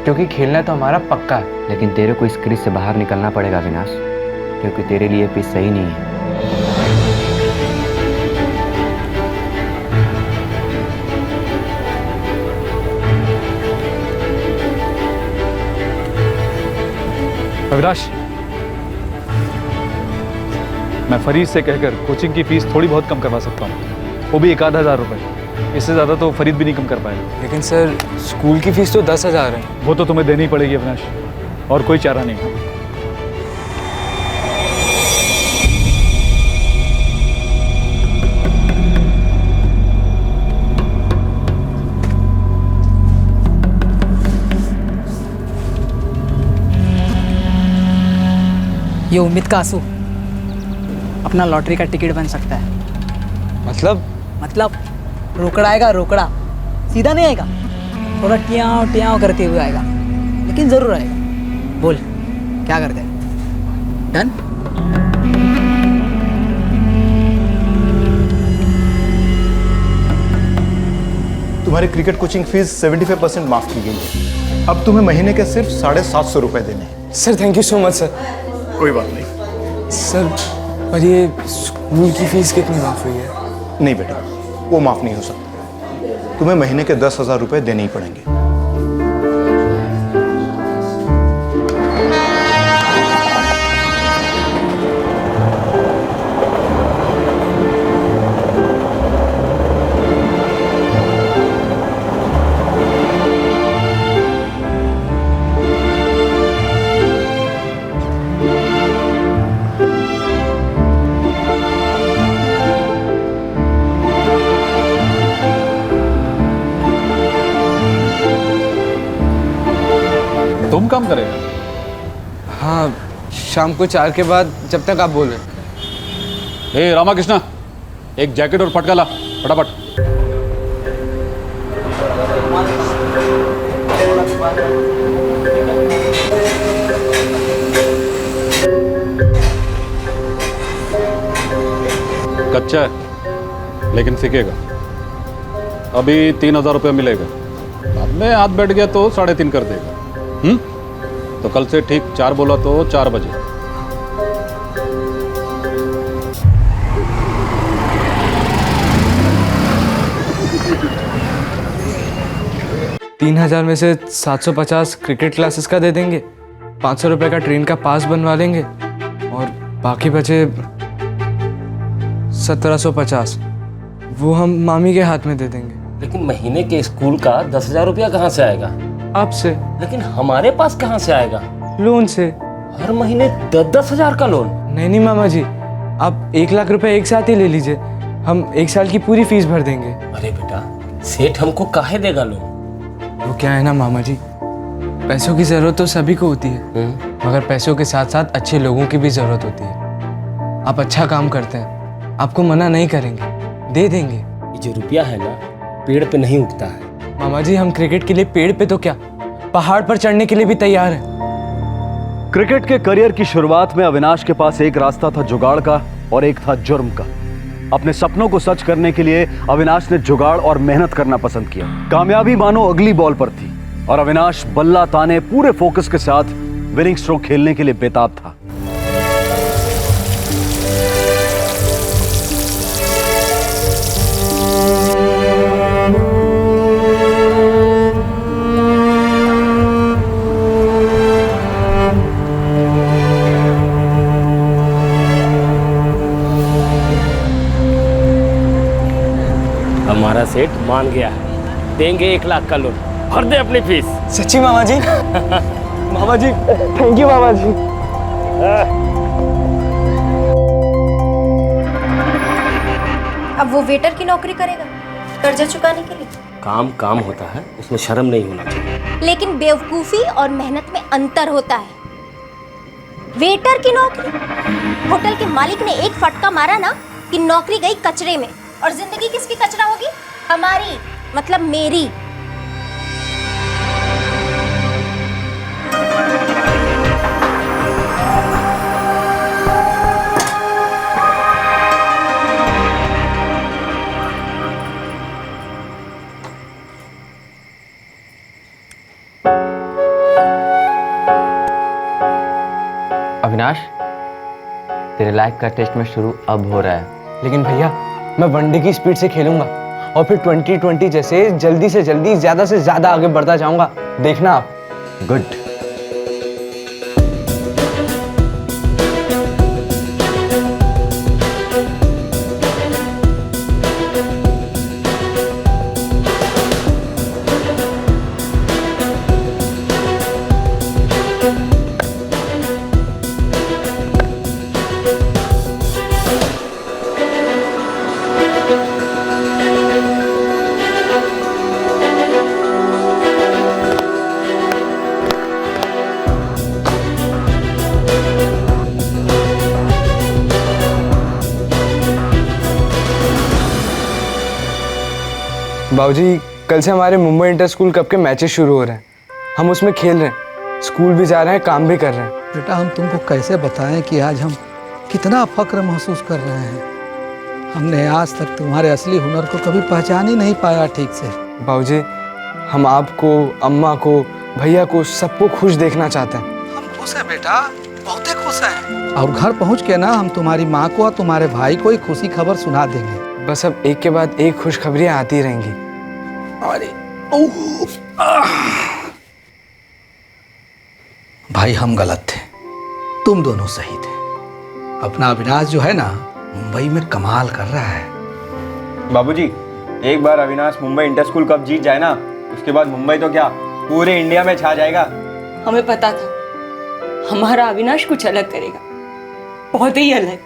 क्योंकि खेलना तो हमारा पक्का है। लेकिन तेरे को इस क्रीज से बाहर निकलना पड़ेगा अविनाश, क्योंकि तेरे लिए पिच सही नहीं है। अविनाश, मैं फरीद से कहकर कोचिंग की फीस थोड़ी बहुत कम करवा सकता हूँ, वो भी 1,000 रुपये। इससे ज़्यादा तो फरीद भी नहीं कम कर पाएगा। लेकिन सर, स्कूल की फीस तो 10,000 है। वो तो तुम्हें देनी पड़ेगी अविनाश, और कोई चारा नहीं। ये उम्मीद का आंसू अपना लॉटरी का टिकट बन सकता है। मतलब रोकड़ा आएगा, रोकड़ा सीधा नहीं आएगा, थोड़ा टियाव टियाव करते हुए आएगा, लेकिन जरूर आएगा। बोल क्या करते हैं? डन? तुम्हारी क्रिकेट कोचिंग फीस 75% माफ की गई है। अब तुम्हें महीने के सिर्फ 750 रुपये देने हैं। Sir, thank you so much sir. कोई बात नहीं सर। और ये स्कूल की फीस कितनी माफ हुई है? नहीं बेटा, वो माफ नहीं हो सकता। तुम्हें महीने के 10,000 रुपये देने ही पड़ेंगे। तुम काम करेगा? हाँ, शाम को 4 के बाद, जब तक आप बोले। हे रामाकृष्णा, एक जैकेट और पटका ला फटाफट। कच्चा है लेकिन सीखेगा। अभी 3,000 रुपये मिलेगा, बाद में हाथ बैठ गया तो 3.5 कर देगा। तो कल से ठीक 4 बोला तो 4 बजे। $3,000 में से 750 क्रिकेट क्लासेस का दे देंगे, 500 रुपये का ट्रेन का पास बनवा लेंगे, और बाकी बचे 1750 वो हम मामी के हाथ में दे देंगे। लेकिन महीने के स्कूल का 10,000 रुपया कहाँ से आएगा? आपसे। लेकिन हमारे पास कहाँ से आएगा? लोन से। हर महीने 10,000 का लोन? नहीं मामा जी, आप 1 लाख रुपए एक साथ ही ले लीजिए, हम 1 साल की पूरी फीस भर देंगे। अरे बेटा, सेठ हमको काहे देगा लोन? वो क्या है ना मामा जी, पैसों की ज़रूरत तो सभी को होती है, मगर पैसों के साथ साथ अच्छे लोगों की भी ज़रूरत होती है। आप अच्छा काम करते हैं, आपको मना नहीं करेंगे, दे देंगे। ये जो रुपया है ना, पेड़ पे नहीं उगता है। मामा जी, हम क्रिकेट के लिए पेड़ पे तो क्या, पहाड़ पर चढ़ने के लिए भी तैयार हैं। क्रिकेट के करियर की शुरुआत में अविनाश के पास एक रास्ता था जुगाड़ का और एक था जुर्म का। अपने सपनों को सच करने के लिए अविनाश ने जुगाड़ और मेहनत करना पसंद किया। कामयाबी मानो अगली बॉल पर थी और अविनाश बल्ला ताने पूरे फोकस के साथ विनिंग स्ट्रोक खेलने के लिए बेताब था। हमारा सेठ मान गया है, देंगे 1 लाख का लोन, भर दे अपनी फीस। सच्ची मामा जी? मामा जी, थैंक यू मामा जी। अब वो वेटर की नौकरी करेगा कर्जा चुकाने के लिए? काम काम होता है, उसमें शर्म नहीं होना चाहिए। लेकिन बेवकूफी और मेहनत में अंतर होता है। वेटर की नौकरी, होटल के मालिक ने एक फटका मारा ना कि नौकरी गई कचरे में। और जिंदगी किसकी कचरा होगी? हमारी, मतलब मेरी। अविनाश, तेरे लाइफ का टेस्ट में शुरू अब हो रहा है। लेकिन भैया, मैं वनडे की स्पीड से खेलूंगा और फिर 2020 जैसे जल्दी से जल्दी ज्यादा से ज्यादा आगे बढ़ता जाऊंगा, देखना आप। गुड। बाबूजी, कल से हमारे मुंबई इंटर स्कूल कप के मैचेस शुरू हो रहे हैं। हम उसमें खेल रहे हैं, स्कूल भी जा रहे हैं, काम भी कर रहे हैं। बेटा, हम तुमको कैसे बताएं कि आज हम कितना फक्र महसूस कर रहे हैं। हमने आज तक तुम्हारे असली हुनर को कभी पहचान ही नहीं पाया ठीक से। बाबूजी, हम आपको, अम्मा को, भैया को, सबको खुश देखना चाहते हैं। हम खुश हैं बेटा, बहुत खुश हैं। और घर पहुंच के ना हम तुम्हारी माँ को और तुम्हारे भाई को एक खुशी खबर सुना देंगे। बस अब एक के बाद एक खुशखबरियां आती रहेंगी। अरे भाई, हम गलत थे, तुम दोनों सही थे। अपना अविनाश जो है ना, मुंबई में कमाल कर रहा है। बाबूजी, एक बार Avinash Mumbai inter school cup जीत जाए ना, उसके बाद मुंबई तो क्या पूरे इंडिया में छा जाएगा। हमें पता था हमारा अविनाश कुछ अलग करेगा, बहुत ही अलग।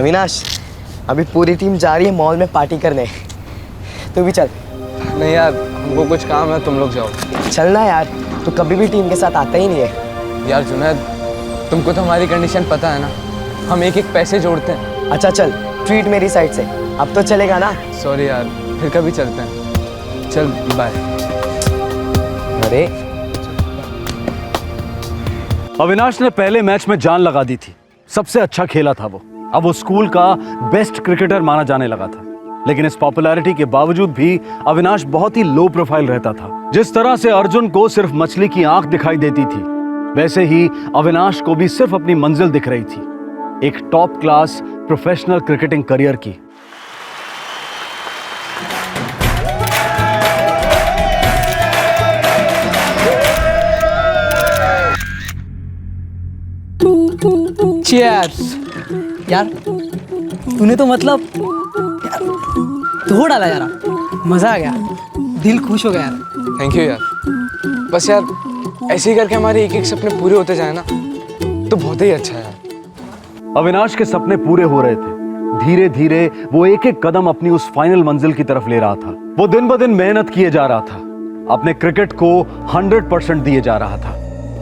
अविनाश, अभी पूरी टीम जा रही है मॉल में पार्टी करने, तू भी चल। नहीं यार, हमको कुछ काम है, तुम लोग जाओ। चलना यार, तू कभी भी टीम के साथ आता ही नहीं है। यार जुनैद, तुमको तो हमारी कंडीशन पता है ना, हम एक एक पैसे जोड़ते हैं। अच्छा चल, ट्रीट मेरी साइड से, अब तो चलेगा ना? सॉरी यार, फिर कभी चलते हैं। चल बाय। अरे अविनाश ने पहले मैच में जान लगा दी थी, सबसे अच्छा खेला था वो। अब वो स्कूल का बेस्ट क्रिकेटर माना जाने लगा था। लेकिन इस पॉपुलैरिटी के बावजूद भी अविनाश बहुत ही लो प्रोफाइल रहता था। जिस तरह से अर्जुन को सिर्फ मछली की आंख दिखाई देती थी, वैसे ही अविनाश को भी सिर्फ अपनी मंजिल दिख रही थी, एक top class professional cricketing career की। चीयर्स। यार तूने तो मतलब धो डाला यार, मजा आ गया, दिल खुश हो गया यार। थैंक यू यार। बस यार ऐसे ही करके हमारे एक एक सपने पूरे होते जाए ना तो बहुत ही अच्छा है। अविनाश के सपने पूरे हो रहे थे। धीरे धीरे वो एक एक कदम अपनी उस फाइनल मंजिल की तरफ ले रहा था। वो दिन ब दिन मेहनत किए जा रहा था, अपने क्रिकेट को 100% दिए जा रहा था।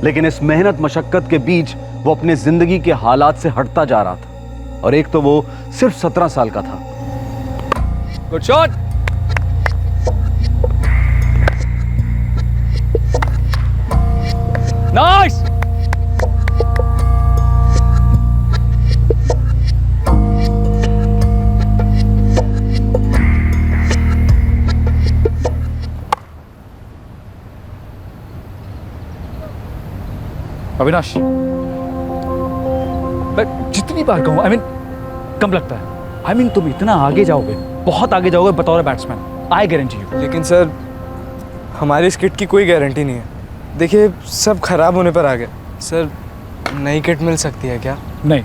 लेकिन इस मेहनत मशक्कत के बीच वो अपने जिंदगी के हालात से हटता जा रहा था। और एक तो वो सिर्फ 17 साल का था। Good shot. नाइस। अविनाश, मैं जितनी बार कहूं, कम लगता है। तुम इतना आगे जाओगे, बहुत आगे जाओगे बतौर बैट्समैन, आई गारंटी यू। लेकिन सर हमारी इस किट की कोई गारंटी नहीं है। देखिए सब खराब होने पर आ गए। सर नई किट मिल सकती है क्या? नहीं,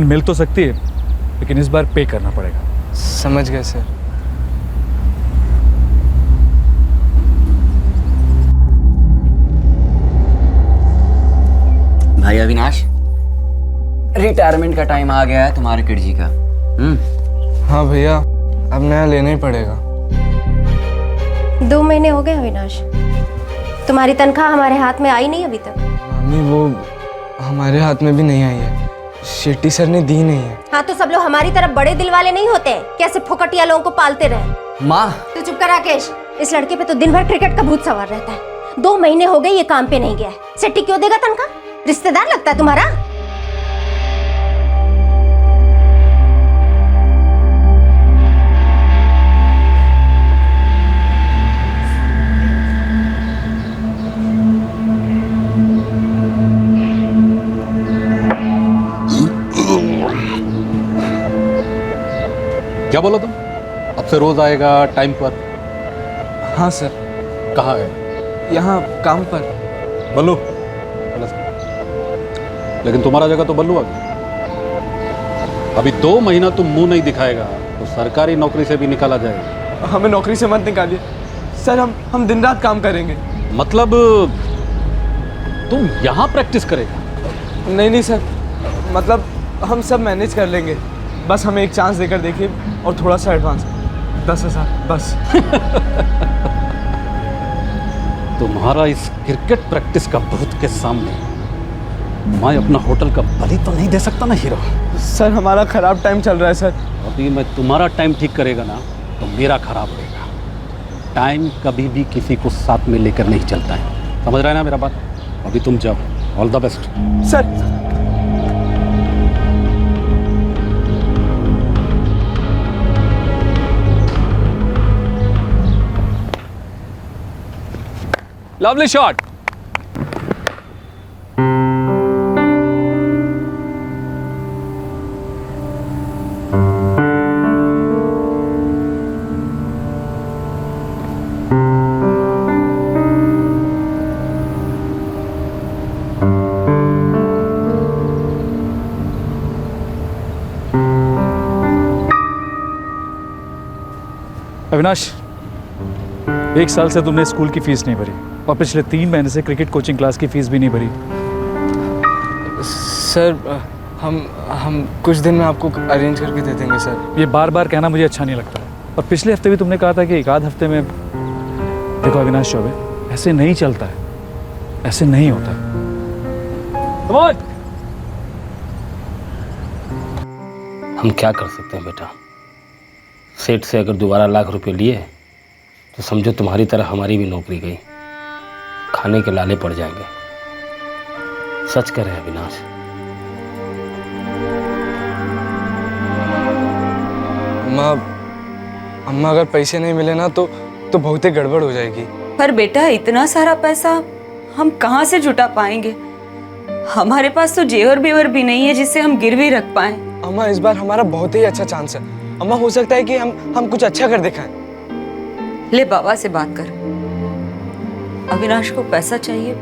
मिल तो सकती है, लेकिन इस बार पे करना पड़ेगा। समझ गए सर। भाई अविनाश, रिटायरमेंट का टाइम आ गया है तुम्हारे किट जी का। हाँ भैया, अब नया लेना ही पड़ेगा। 2 महीने हो गए अविनाश, तुम्हारी तनख्वाह हमारे हाथ में आई नहीं अभी तक। मामी वो हमारे हाथ में भी नहीं आई है, शेट्टी सर ने दी नहीं है। हाँ तो सब लोग हमारी तरफ बड़े दिल वाले नहीं होते हैं, कैसे फुकटिया लोगों को पालते रहे। माँ तू चुप कर राकेश, इस लड़के पे तो दिन भर क्रिकेट का भूत सवार रहता है। 2 महीने हो गए ये काम पे नहीं गया है, शेट्टी क्यों देगा तनख्वाह? रिश्तेदार लगता है तुम्हारा? क्या बोला तुम? अब से रोज आएगा टाइम पर? हाँ सर। कहाँ है? यहाँ काम पर। बल्लू, लेकिन तुम्हारा जगह तो बल्लू आ गया। अभी 2 महीना तुम मुंह नहीं दिखाएगा तो सरकारी नौकरी से भी निकाला जाएगा। हमें नौकरी से मत निकालिए सर, हम दिन रात काम करेंगे। मतलब तुम यहाँ प्रैक्टिस करेगा? नहीं सर, मतलब हम सब मैनेज कर लेंगे, बस हमें एक चांस देकर देखिए और थोड़ा सा एडवांस 10,000 बस। तुम्हारा इस क्रिकेट प्रैक्टिस का भूत के सामने मैं अपना होटल का बलि तो नहीं दे सकता ना हीरो। सर हमारा खराब टाइम चल रहा है सर। अभी मैं तुम्हारा टाइम ठीक करेगा ना तो मेरा खराब होगा। टाइम कभी भी किसी को साथ में लेकर नहीं चलता है, समझ रहे हैं ना मेरा बात? अभी तुम जाओ, all the best. Sir lovely shot. Avinash, 1 साल से तुमने स्कूल की फीस नहीं भरी और पिछले 3 महीने से क्रिकेट कोचिंग क्लास की फीस भी नहीं भरी। सर हम कुछ दिन में आपको अरेंज करके दे देंगे सर। ये बार बार कहना मुझे अच्छा नहीं लगता है। और पिछले हफ्ते भी तुमने कहा था कि एक आध हफ्ते में। देखो अविनाश चौबे, ऐसे नहीं चलता है, ऐसे नहीं होता है। Come on! हम क्या कर सकते हैं बेटा? सेठ से अगर दोबारा लाख रुपए लिए तो समझो तुम्हारी तरह हमारी भी नौकरी गई, खाने के लाले पड़ जाएंगे। सच कह रहे हैं अविनाश। अम्मा अगर पैसे नहीं मिले ना तो बहुत ही गड़बड़ हो जाएगी। पर बेटा इतना सारा पैसा हम कहाँ से जुटा पाएंगे? हमारे पास तो जेवर बेवर भी नहीं है जिससे हम गिरवी रख पाए। अम्मा इस बार हमारा बहुत ही अच्छा चांस है। अम्मा हो सकता है कि हम कुछ अच्छा कर दिखाएं। ले बाबा से बात कर। अविनाश को पैसा चाहिए,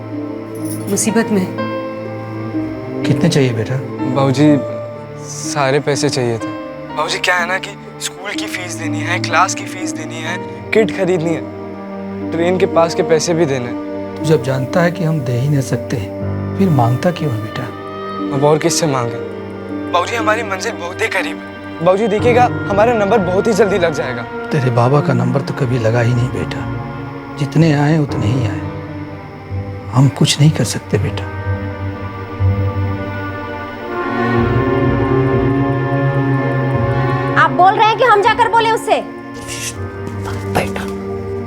मुसीबत में है। कितने चाहिए बेटा? बाबूजी सारे पैसे चाहिए थे। बाबूजी क्या है ना कि स्कूल की फीस देनी है, क्लास की फीस देनी है, किट खरीदनी है, ट्रेन के पास के पैसे भी देने। तू जब जानता है कि हम दे ही नहीं सकते फिर मांगता क्यों है बेटा? अब और किससे मांगे? बाबूजी हमारी मंजिल बहुत ही करीब है। बाबूजी देखिएगा हमारा नंबर बहुत ही जल्दी लग जाएगा। तेरे बाबा का नंबर तो कभी लगा ही नहीं बेटा। जितने आए उतने ही आए, हम कुछ नहीं कर सकते बेटा। आप बोल रहे हैं कि हम जाकर बोले उससे? बेटा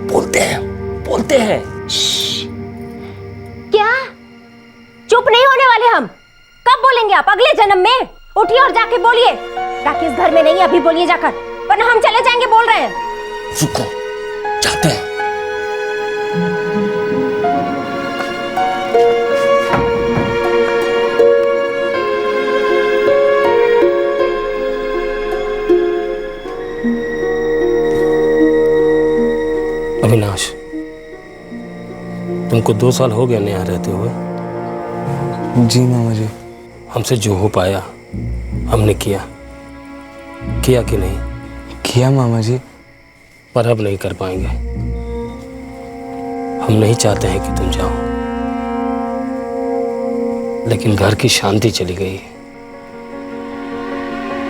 बोलते हैं। क्या? चुप नहीं होने वाले हम। कब बोलेंगे आप? अगले जन्म में? उठिए और जाके बोलिए। राकेश घर में नहीं, अभी बोलिए जाकर, वरना हम चले जाएंगे। बोल रहे हैं। रुको, जाते हैं। अविनाश, तुमको 2 साल हो गए यहाँ रहते हुए। जी मामा जी। हमसे जो हो पाया हमने किया कि नहीं? किया मामा जी। पर अब नहीं कर पाएंगे। हम नहीं चाहते हैं कि तुम जाओ, लेकिन घर की शांति चली गई।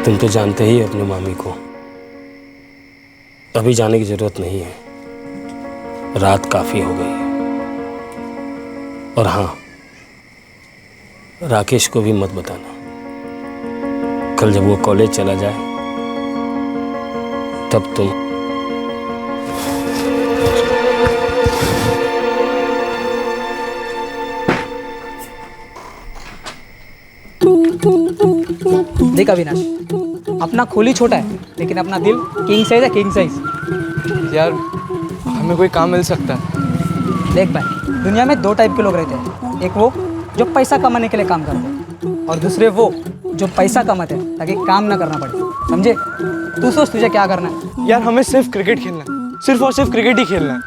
तुम तो जानते ही अपनी मामी को। अभी जाने की जरूरत नहीं है, रात काफी हो गई है। और हाँ, राकेश को भी मत बताना। कल जब वो कॉलेज चला जाए तब तुम देख अविनाश, अपना खोली छोटा है लेकिन अपना दिल किंग साइज है, किंग साइज। यार हमें कोई काम मिल सकता है? देख भाई, दुनिया में 2 टाइप के लोग रहते हैं। एक वो जो पैसा कमाने के लिए काम करते हैं, और दूसरे वो जो पैसा कमाते हैं ताकि काम ना करना पड़े। समझे? तू सोच तुझे क्या करना है। यार हमें सिर्फ क्रिकेट खेलना है, सिर्फ और सिर्फ क्रिकेट ही खेलना है।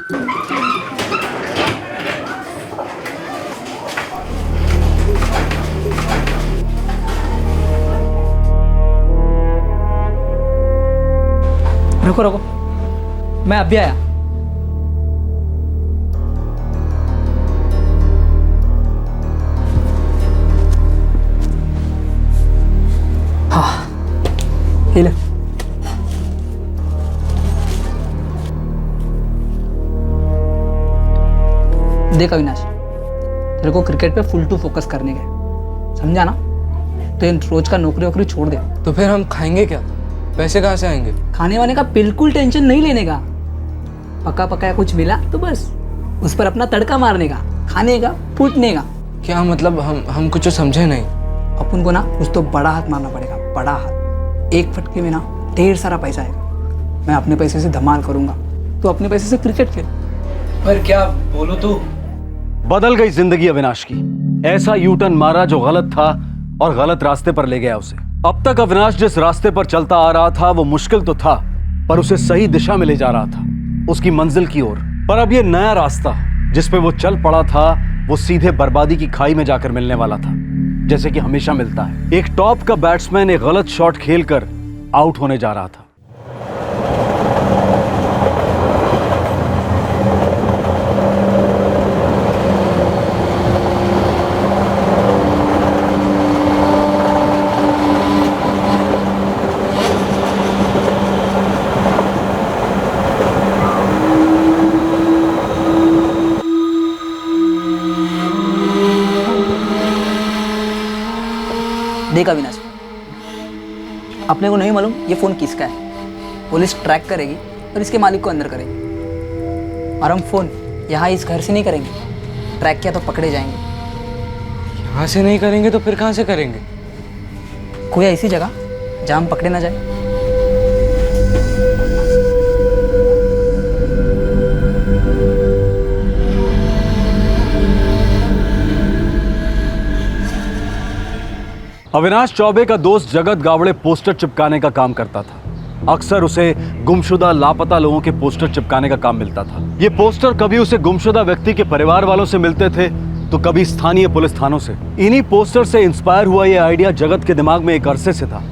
रुको, मैं अभी आया। हाँ, ये ले। देख अविनाश, तेरे को क्रिकेट पे फुल टू फोकस करने का, समझा ना? तो इन रोज का नौकरी वोकरी छोड़ दे। तो फिर हम खाएंगे क्या? पैसे कहाँ से आएंगे? खाने वाने का बिल्कुल टेंशन नहीं लेने का। पका पकाया कुछ मिला तो बस उस पर अपना तड़का मारने का, खाने का, फूटने का। क्या मतलब? हम कुछ समझे नहीं। अपन को ना कुछ तो बड़ा हाथ मारना पड़ेगा, बड़ा हाथ। एक फटके में ना ढेर सारा पैसा आएगा। मैं अपने पैसे से धमाल करूंगा, तो अपने पैसे से क्रिकेट खेल। पर क्या बोलो तू? बदल गई जिंदगी अविनाश की। ऐसा यू टर्न मारा जो गलत था और गलत रास्ते पर ले गया उसे। अब तक अविनाश जिस रास्ते पर चलता आ रहा था वो मुश्किल तो था, पर उसे सही दिशा में ले जा रहा था, उसकी मंजिल की ओर। पर अब ये नया रास्ता जिस पे वो चल पड़ा था वो सीधे बर्बादी की खाई में जाकर मिलने वाला था, जैसे कि हमेशा मिलता है। एक टॉप का बैट्समैन एक गलत शॉट खेलकर आउट होने जा रहा था। देख अविनाश, अपने को नहीं मालूम ये फ़ोन किसका है। पुलिस ट्रैक करेगी और इसके मालिक को अंदर करेगी, और हम फ़ोन यहाँ इस घर से नहीं करेंगे। ट्रैक किया तो पकड़े जाएंगे। यहाँ से नहीं करेंगे तो फिर कहाँ से करेंगे? कोई ऐसी जगह जहाँ हम पकड़े ना जाए। अविनाश चौबे का दोस्त जगत गावड़े पोस्टर चिपकाने का काम करता था। अक्सर उसे गुमशुदा लापता लोगों के पोस्टर चिपकाने का काम मिलता था। ये पोस्टर कभी उसे गुमशुदा व्यक्ति के परिवार वालों से मिलते थे तो कभी स्थानीय पुलिस थानों से। इन्हीं पोस्टर से इंस्पायर हुआ ये आइडिया जगत के दिमाग में एक अरसे से था,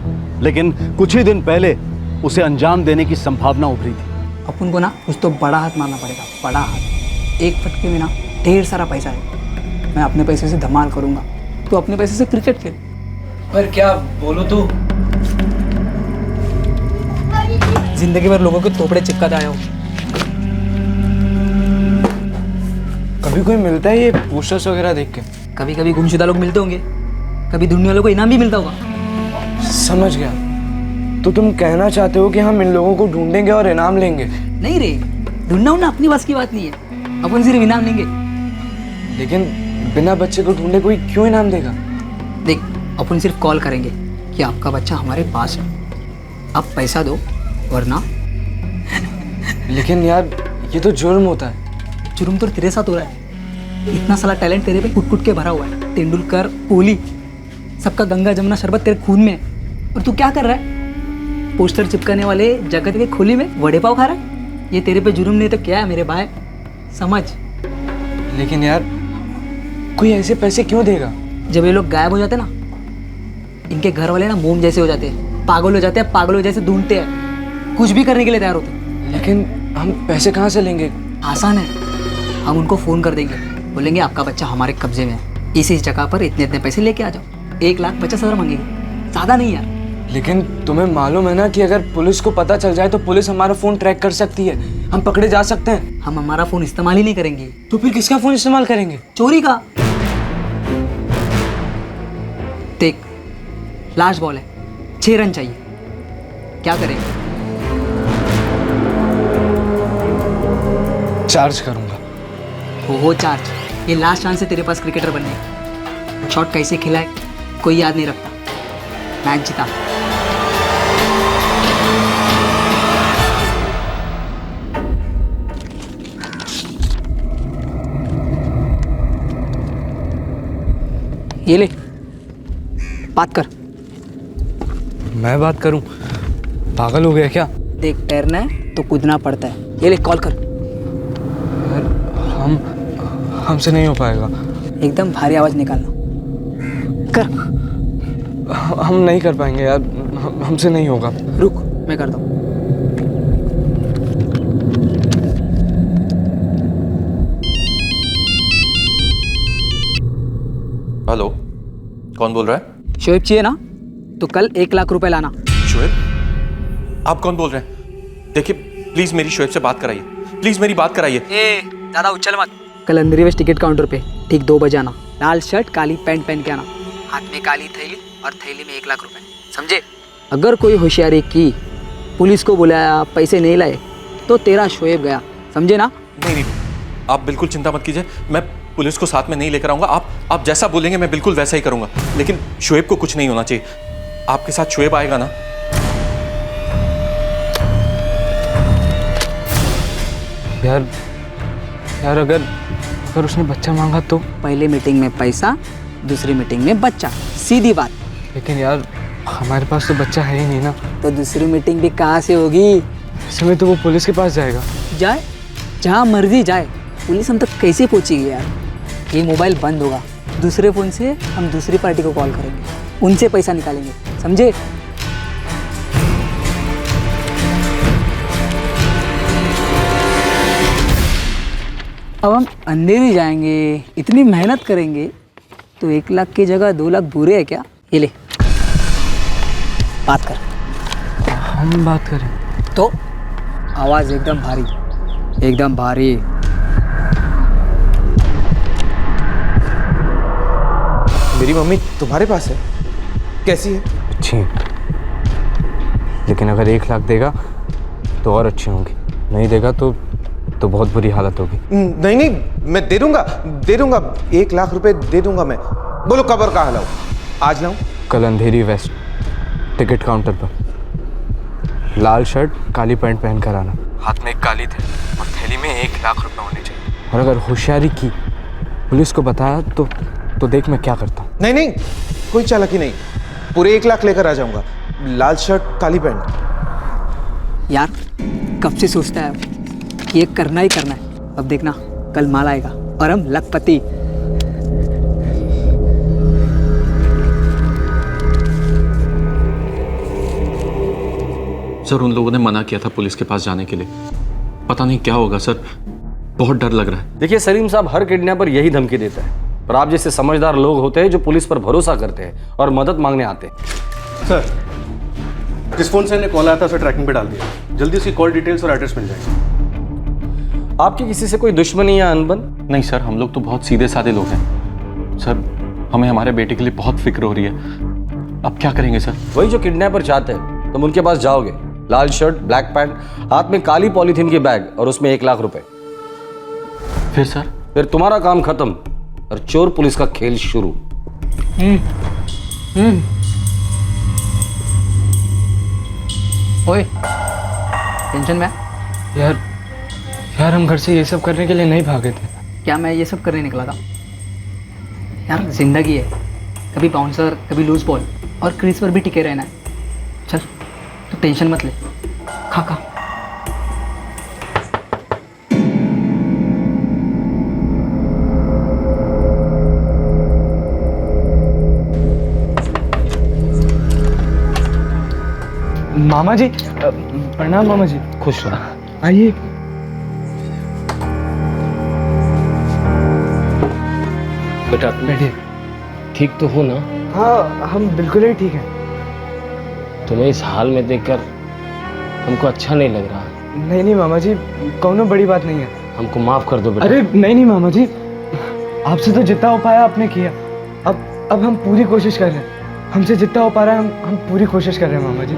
लेकिन कुछ ही दिन पहले उसे अंजाम देने की संभावना उभरी थी। अपन को ना कुछ तो बड़ा हाथ मारना पड़ेगा, बड़ा हाथ। एक फटके में ना ढेर सारा पैसा है। मैं अपने पैसे से धमाल करूंगा, तो अपने पैसे से क्रिकेट खेल। पर क्या बोलो तो जिंदगी भर लोगों के तोपड़े चिपकाता आया हूँ। कभी कोई मिलता है ये पोस्टर्स वगैरह देख के? कभी कभी गुमशुदा लोग मिलते होंगे, कभी ढूंढने वालों को इनाम भी मिलता होगा। समझ गया। तो तुम कहना चाहते हो कि हम इन लोगों को ढूंढेंगे और इनाम लेंगे? नहीं रे, ढूंढना उन्ना अपनी बस की बात नहीं है। अपन सिर्फ इनाम लेंगे। लेकिन बिना बच्चे को ढूंढे कोई क्यों इनाम देगा? देख, अपन सिर्फ कॉल करेंगे कि आपका बच्चा हमारे पास है, आप पैसा दो, वरना। लेकिन यार ये तो जुर्म होता है। जुर्म तो तेरे साथ हो रहा है। इतना सारा टैलेंट तेरे पे कुट कुट के भरा हुआ है। तेंदुलकर, कोहली, सबका गंगा जमुना शरबत तेरे खून में है, और तू क्या कर रहा है? पोस्टर चिपकाने वाले जगत के खोली में वड़े पाव खा रहा है। ये तेरे पे जुर्म नहीं तो क्या है मेरे भाई, समझ। लेकिन यार कोई ऐसे पैसे क्यों देगा? जब ये लोग गायब हो जाते ना, इनके घर वाले ना मोम जैसे हो जाते हैं, पागल हो जाते हैं, पागलों जैसे ढूंढते हैं, कुछ भी करने के लिए तैयार होते हैं। लेकिन हम पैसे कहाँ से लेंगे? आसान है, हम उनको फ़ोन कर देंगे, बोलेंगे आपका बच्चा हमारे कब्जे में है, इस जगह पर इतने इतने पैसे लेके आ जाओ। 1,50,000 मांगेंगे, ज़्यादा नहीं यार। लेकिन तुम्हें मालूम है ना कि अगर पुलिस को पता चल जाए तो पुलिस हमारा फ़ोन ट्रैक कर सकती है, हम पकड़े जा सकते हैं। हम हमारा फ़ोन इस्तेमाल ही नहीं करेंगे। तो फिर किसका फ़ोन इस्तेमाल करेंगे? चोरी का। देख, लास्ट बॉल है, 6 रन चाहिए, क्या करेंगे? चार्ज करूंगा। हो चार्ज। ये लास्ट चांस है तेरे पास क्रिकेटर बनने का। शॉट कैसे खिलाए कोई याद नहीं रखता। मैच जीता। ये ले, बात कर। मैं बात करूं? पागल हो गया क्या? देख, तैरना है तो कूदना पड़ता है। ये ले, कॉल कर। हमसे नहीं हो पाएगा। एकदम भारी आवाज निकालना। कर। हम नहीं कर पाएंगे यार, हमसे नहीं होगा। रुक, मैं करता हूँ। हेलो, कौन बोल रहा है? शोएब चाहिए ना, तो कल 1 लाख रुपए लाना। शोएब? आप कौन बोल रहे हैं? देखिए प्लीज मेरी शोएब से बात कराइए, प्लीज मेरी बात कराइए। ज्यादा उछल मत। कल अंधेरी वेस्ट टिकट काउंटर पे ठीक 2 बजे आना। लाल शर्ट, काली पैंट पहन के आना, हाथ में काली थैली और थैली में 1 लाख रुपए, समझे? अगर कोई होशियारी की, पुलिस को बुलाया, पैसे नहीं लाए, तो तेरा शोएब गया, समझे ना? नहीं, आप बिल्कुल चिंता मत कीजिए, मैं पुलिस को साथ में नहीं लेकर आऊंगा। आप जैसा बोलेंगे मैं बिल्कुल वैसा ही करूंगा, लेकिन शोएब को कुछ नहीं होना चाहिए। आपके साथ शोएब आएगा ना? यार अगर उसने बच्चा मांगा तो? पहले मीटिंग में पैसा, दूसरी मीटिंग में बच्चा, सीधी बात। लेकिन यार हमारे पास तो बच्चा है ही नहीं ना। तो दूसरी मीटिंग भी कहाँ से होगी? ऐसे में तो वो पुलिस के पास जाएगा। जाए, जहाँ मर्जी जाए, पुलिस हम तक कैसे पहुँचेगी यार? ये मोबाइल बंद होगा, दूसरे फ़ोन से हम दूसरी पार्टी को कॉल करेंगे, उनसे पैसा निकालेंगे, समझे? अब हम अंधेरी जाएंगे, इतनी मेहनत करेंगे, तो 1 लाख की जगह 2 लाख बुरे है क्या? ये ले, बात कर। हम बात करें तो आवाज़ एकदम भारी, एकदम भारी। मेरी मम्मी तुम्हारे पास है? कैसी है? अच्छी है, लेकिन अगर 1 लाख देगा तो और अच्छी होंगी, नहीं देगा तो बहुत बुरी हालत होगी। नहीं नहीं, मैं दे दूंगा 1 लाख रुपए दे दूंगा मैं। बोलो कब और कहाँ लाऊं? आज लाऊं? कल अंधेरी वेस्ट टिकट काउंटर पर, लाल शर्ट काली पैंट पहन कर आना, हाथ में एक काली थैली और थैली में 1 लाख रुपए होने चाहिए। और अगर होशियारी की, पुलिस को बताया तो देख मैं क्या करता हूँ। नहीं नहीं, कोई चालाकी नहीं, पूरे 1 लाख लेकर आ जाऊंगा। लाल शर्ट काली पैंट। यार कब से सोचता है कि ये करना ही करना है। अब देखना कल माल आएगा और हम लखपति। सर उन लोगों ने मना किया था पुलिस के पास जाने के लिए, पता नहीं क्या होगा सर, बहुत डर लग रहा है। देखिए सलीम साहब, हर किडनैपर यही धमकी देता है, पर आप जैसे समझदार लोग होते हैं जो पुलिस पर भरोसा करते हैं और मदद मांगने आते हैं। सर, जिस फोन से इन्हें कॉल आया था उसे ट्रैकिंग पे डाल दिया, जल्दी उसकी कॉल डिटेल्स और एड्रेस मिल जाएगी। आपकी किसी से कोई दुश्मनी या अनबन? नहीं सर, हम लोग तो बहुत सीधे साधे लोग हैं सर, हमें हमारे बेटे के लिए बहुत फिक्र हो रही है। अब क्या करेंगे सर? वही जो किडनैपर चाहते हैं, तुम उनके पास जाओगे, लाल शर्ट ब्लैक पैंट, हाथ में काली पॉलीथीन के बैग और उसमें 1 लाख रुपए। फिर सर? फिर तुम्हारा काम खत्म और चोर पुलिस का खेल शुरू। ओए, टेंशन में? यार हम घर से ये सब करने के लिए नहीं भागे थे। क्या मैं ये सब करने निकला था? यार जिंदगी है, कभी बाउंसर कभी लूज बॉल और क्रीज पर भी टिके रहना है। चल तो टेंशन मत ले, खा। मामा जी प्रणाम। मामा जी खुश रहो। आइए। बेटा बैठिए। ठीक तो हो ना? हाँ हम बिल्कुल ही ठीक हैं। तुम्हें इस हाल में देखकर हमको अच्छा नहीं लग रहा। नहीं मामा जी, कोनो बड़ी बात नहीं है। हमको माफ कर दो बेटा। अरे नहीं मामा जी, आपसे तो जितना हो पाया आपने किया, अब हम पूरी कोशिश कर रहे हैं। हमसे जितना हो पा रहा है हम पूरी कोशिश कर रहे हैं मामा जी।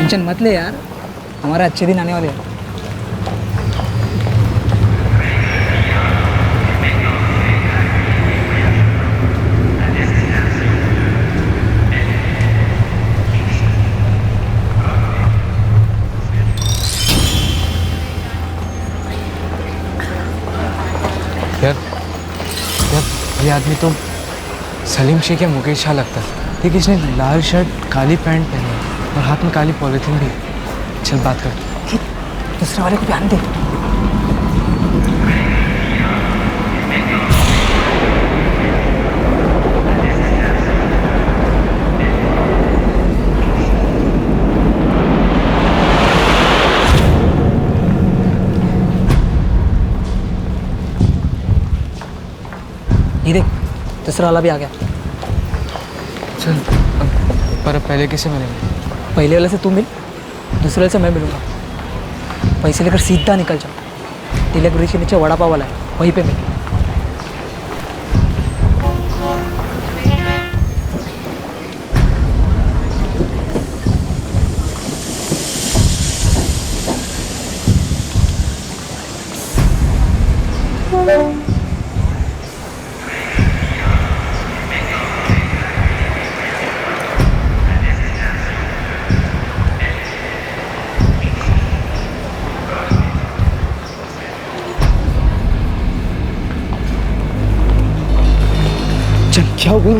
टेंशन मत ले यार, हमारे अच्छे दिन आने वाले हैं। यार ये आदमी तो सलीम शेख या मुकेश शाह लगता है। देखिए इसने लाल शर्ट काली पैंट पहनी है और हाथ में काली पॉलीथीन भी। चल बात कर। दूसरे वाले को भी आने दे। ये देख, दूसरा वाला भी आ गया। चल पर पहले किसे मिलेंगे? पहले वाले से तू मिल, दूसरे वाले से मैं मिलूंगा। पैसे लेकर सीधा निकल जाओ, तिलक ब्रिज के नीचे वड़ा पाव वाला है, वहीं पे मिल। क्या हुआ?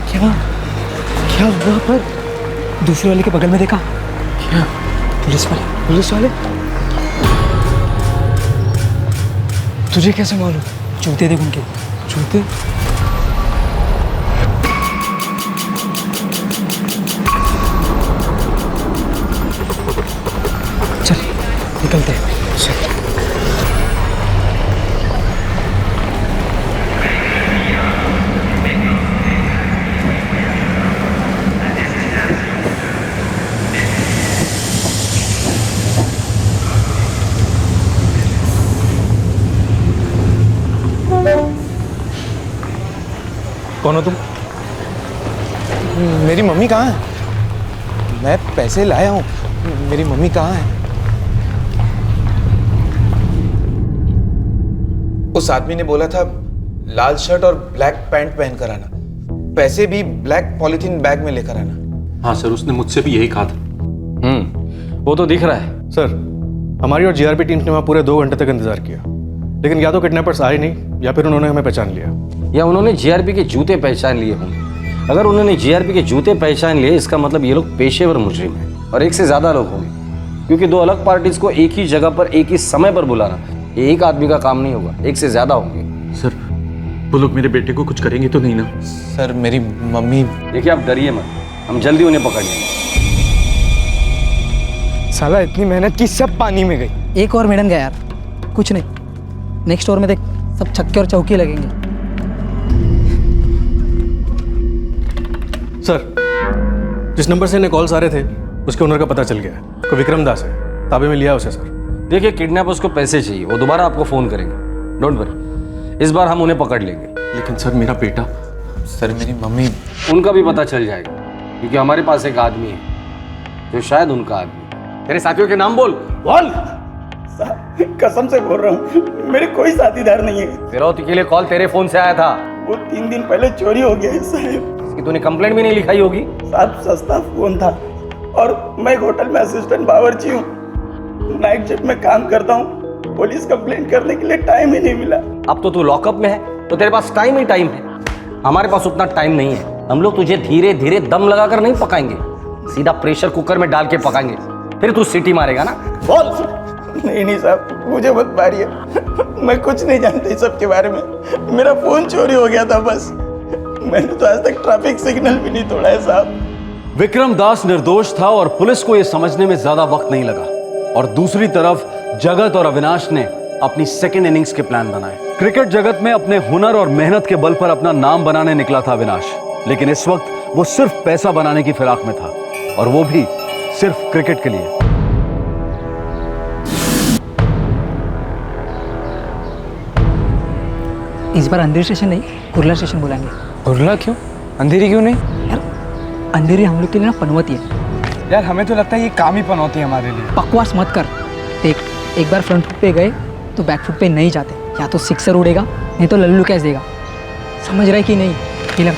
क्या हुआ पर? दूसरे वाले के बगल में देखा? क्या? पुलिस वाले। पुलिस वाले? तुझे कैसे मालूम? जूते देख उनके। जूते? चल निकलते हैं। कौन हो तुम? मेरी मम्मी कहाँ है? मैं पैसे लाया हूँ, मेरी मम्मी कहाँ है? उस आदमी ने बोला था लाल शर्ट और ब्लैक पैंट पहन कर आना, पैसे भी ब्लैक पॉलिथीन बैग में लेकर आना। हाँ सर, उसने मुझसे भी यही कहा था। वो तो दिख रहा है। सर, हमारी और जीआरपी टीम ने वहाँ पूरे 2 घंटे तक इंतजार किया, लेकिन या तो किडनैपर्स आए नहीं या फिर उन्होंने हमें पहचान लिया। या उन्होंने जीआरपी के जूते पहचान लिए होंगे। अगर उन्होंने जीआरपी के जूते पहचान लिए, इसका मतलब ये लोग पेशेवर मुजरिम हैं और एक से ज्यादा लोग होंगे, क्योंकि 2 अलग पार्टीज को एक ही जगह पर एक ही समय पर बुलाना ये एक आदमी का काम नहीं होगा, एक से ज्यादा होंगे। सर, वो लोग मेरे बेटे को कुछ करेंगे तो नहीं ना? सर, मेरी मम्मी। देखिए, आप डरिए मत, हम जल्दी उन्हें पकड़ लेंगे। साला इतनी मेहनत की सब पानी में गई। एक और मेडन गया यार, कुछ नहीं, नेक्स्ट ओवर में देख सब छक्के और चौके लगेंगे। सर, जिस नंबर से इन्हें कॉल्स आ रहे थे उसके ओनर का पता चल गया है, कोई विक्रम दास है, ताबे में लिया उसे। सर देखिए, किडनैपर्स को पैसे चाहिए, वो दोबारा आपको फोन करेंगे, डोंट वरी, इस बार हम उन्हें पकड़ लेंगे। लेकिन सर, मेरा बेटा। सर, मेरी मम्मी। उनका भी पता चल जाएगा, क्योंकि हमारे पास एक आदमी है जो शायद उनका आदमी। तेरे साथियों के नाम बोल। कसम से बोल रहा हूँ, मेरे कोई साथीदार नहीं है। फिरौती के लिए कॉल तेरे फोन से आया था। वो 3 दिन पहले चोरी हो गया है साहब। इसकी तूने कंप्लेंट भी नहीं लिखाई होगी। साहब, सस्ता फोन था और मैं होटल में असिस्टेंट बावर्ची हूँ, नाइट शिफ्ट में काम करता हूँ, पुलिस कंप्लेंट करने के लिए टाइम ही नहीं मिला। अब तो तू लॉकअप में है, तो तेरे पास टाइम ही टाइम है। हमारे पास उतना टाइम नहीं है, हम लोग तुझे धीरे धीरे दम लगाकर नहीं पकाएंगे, सीधा प्रेशर कुकर में डाल के पकाएंगे, फिर तू सीटी मारेगा ना। बोल। नहीं साहब, मुझे मत मारिए, मैं कुछ नहीं जानता इस सब के बारे में, मेरा फोन चोरी हो गया था बस, मैंने तो आज तक ट्रैफिक सिग्नल भी नहीं तोड़ा है साहब। विक्रम दास निर्दोष था और पुलिस को यह समझने में ज्यादा वक्त नहीं लगा, और दूसरी तरफ जगत और अविनाश ने अपनी सेकेंड इनिंग्स के प्लान बनाए। क्रिकेट जगत में अपने हुनर और मेहनत के बल पर अपना नाम बनाने निकला था अविनाश, लेकिन इस वक्त वो सिर्फ पैसा बनाने की फिराक में था, और वो भी सिर्फ क्रिकेट के लिए। इस बार अंधेरी स्टेशन नहीं, कुर्ला स्टेशन बुलाएंगे। कुर्ला क्यों? अंधेरी क्यों नहीं? यार, अंधेरी हम लोग के लिए ना पनौती है। यार, हमें तो लगता है ये काम ही पनौती है हमारे लिए। बकवास मत कर। देख, एक बार फ्रंट फुट पे गए तो बैक फुट पे नहीं जाते, या तो सिक्सर उड़ेगा नहीं तो लल्लू कैच देगा। समझ रहा है कि नहीं? किलर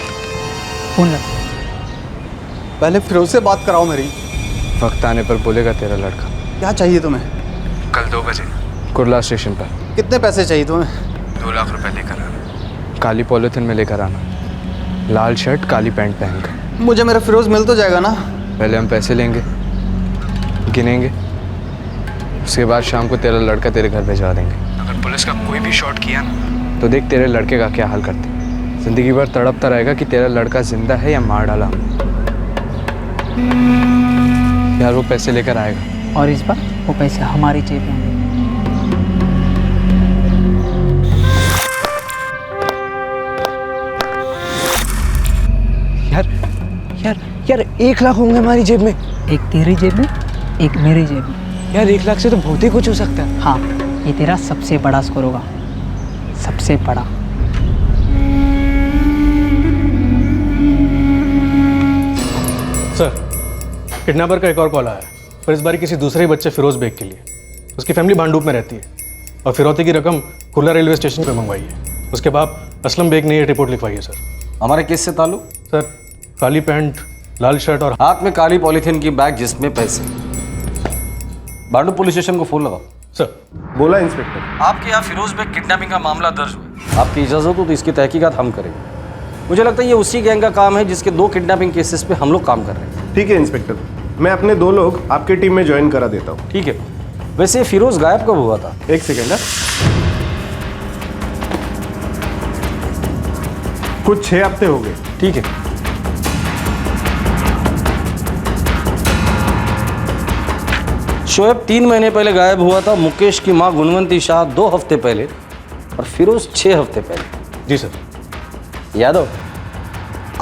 फोन लग। पहले फिरोज से बात कराओ मेरी। वक्त आने पर बोलेगा तेरा लड़का। क्या चाहिए तुम्हें? कल 2 बजे कुर्ला स्टेशन पर। कितने पैसे चाहिए तुम्हें? 2 लाख रुपए लेकर आना, काली पॉलिथीन में लेकर आना, लाल शर्ट काली पैंट पहनकर। मुझे मेरा फिरोज मिल तो जाएगा ना? पहले हम पैसे लेंगे, गिनेंगे, उसके बाद शाम को तेरा लड़का तेरे घर भिजवा देंगे। अगर पुलिस का कोई भी शॉट किया ना, तो देख तेरे लड़के का क्या हाल करते। जिंदगी भर तड़पता रहेगा कि तेरा लड़का जिंदा है या मार डाला। यार, वो पैसे लेकर आएगा, और इस बार वो पैसे हमारी जेब में होंगे। यार 1 लाख होंगे हमारी जेब में। एक तेरी जेब में, एक मेरी जेब में। यार, 1 लाख से तो बहुत ही कुछ हो सकता है। हाँ, ये तेरा सबसे बड़ा स्कोर होगा, सबसे बड़ा। सर, किडनैपर का एक और कॉल आया है, पर इस बार किसी दूसरे बच्चे फिरोज बेग के लिए। उसकी फैमिली भांडूप में रहती है और फिरौती की रकम कुर्ला रेलवे स्टेशन पर मंगवाई है। उसके बाद असलम बेग ने ये रिपोर्ट लिखवाई है। सर, हमारे केस से ताल्लुक? सर, काली पैंट, लाल शर्ट और हाथ में काली पॉलीथीन की बैग जिसमें पैसे। बांडू पुलिस स्टेशन को फोन लगाओ। सर। बोला इंस्पेक्टर। आपके यहाँ फिरोज बेग किडनैपिंग का मामला दर्ज हुआ। आपकी इजाजत हो तो इसकी तहकीकात हम करेंगे। मुझे लगता है ये उसी गैंग का काम है जिसके 2 किडनैपिंग केसेस पे हम लोग काम कर रहे हैं। ठीक है इंस्पेक्टर, मैं अपने 2 लोग आपकी टीम में ज्वाइन करा देता हूँ। ठीक है। वैसे फिरोज गायब कब हुआ था? 1 सेकेंड। कुछ 6 हफ्ते हो गए। ठीक है। शोएब 3 महीने पहले गायब हुआ था, मुकेश की मां गुणवंती शाह 2 हफ्ते पहले और फिरोज 6 हफ्ते पहले। जी सर। यादव,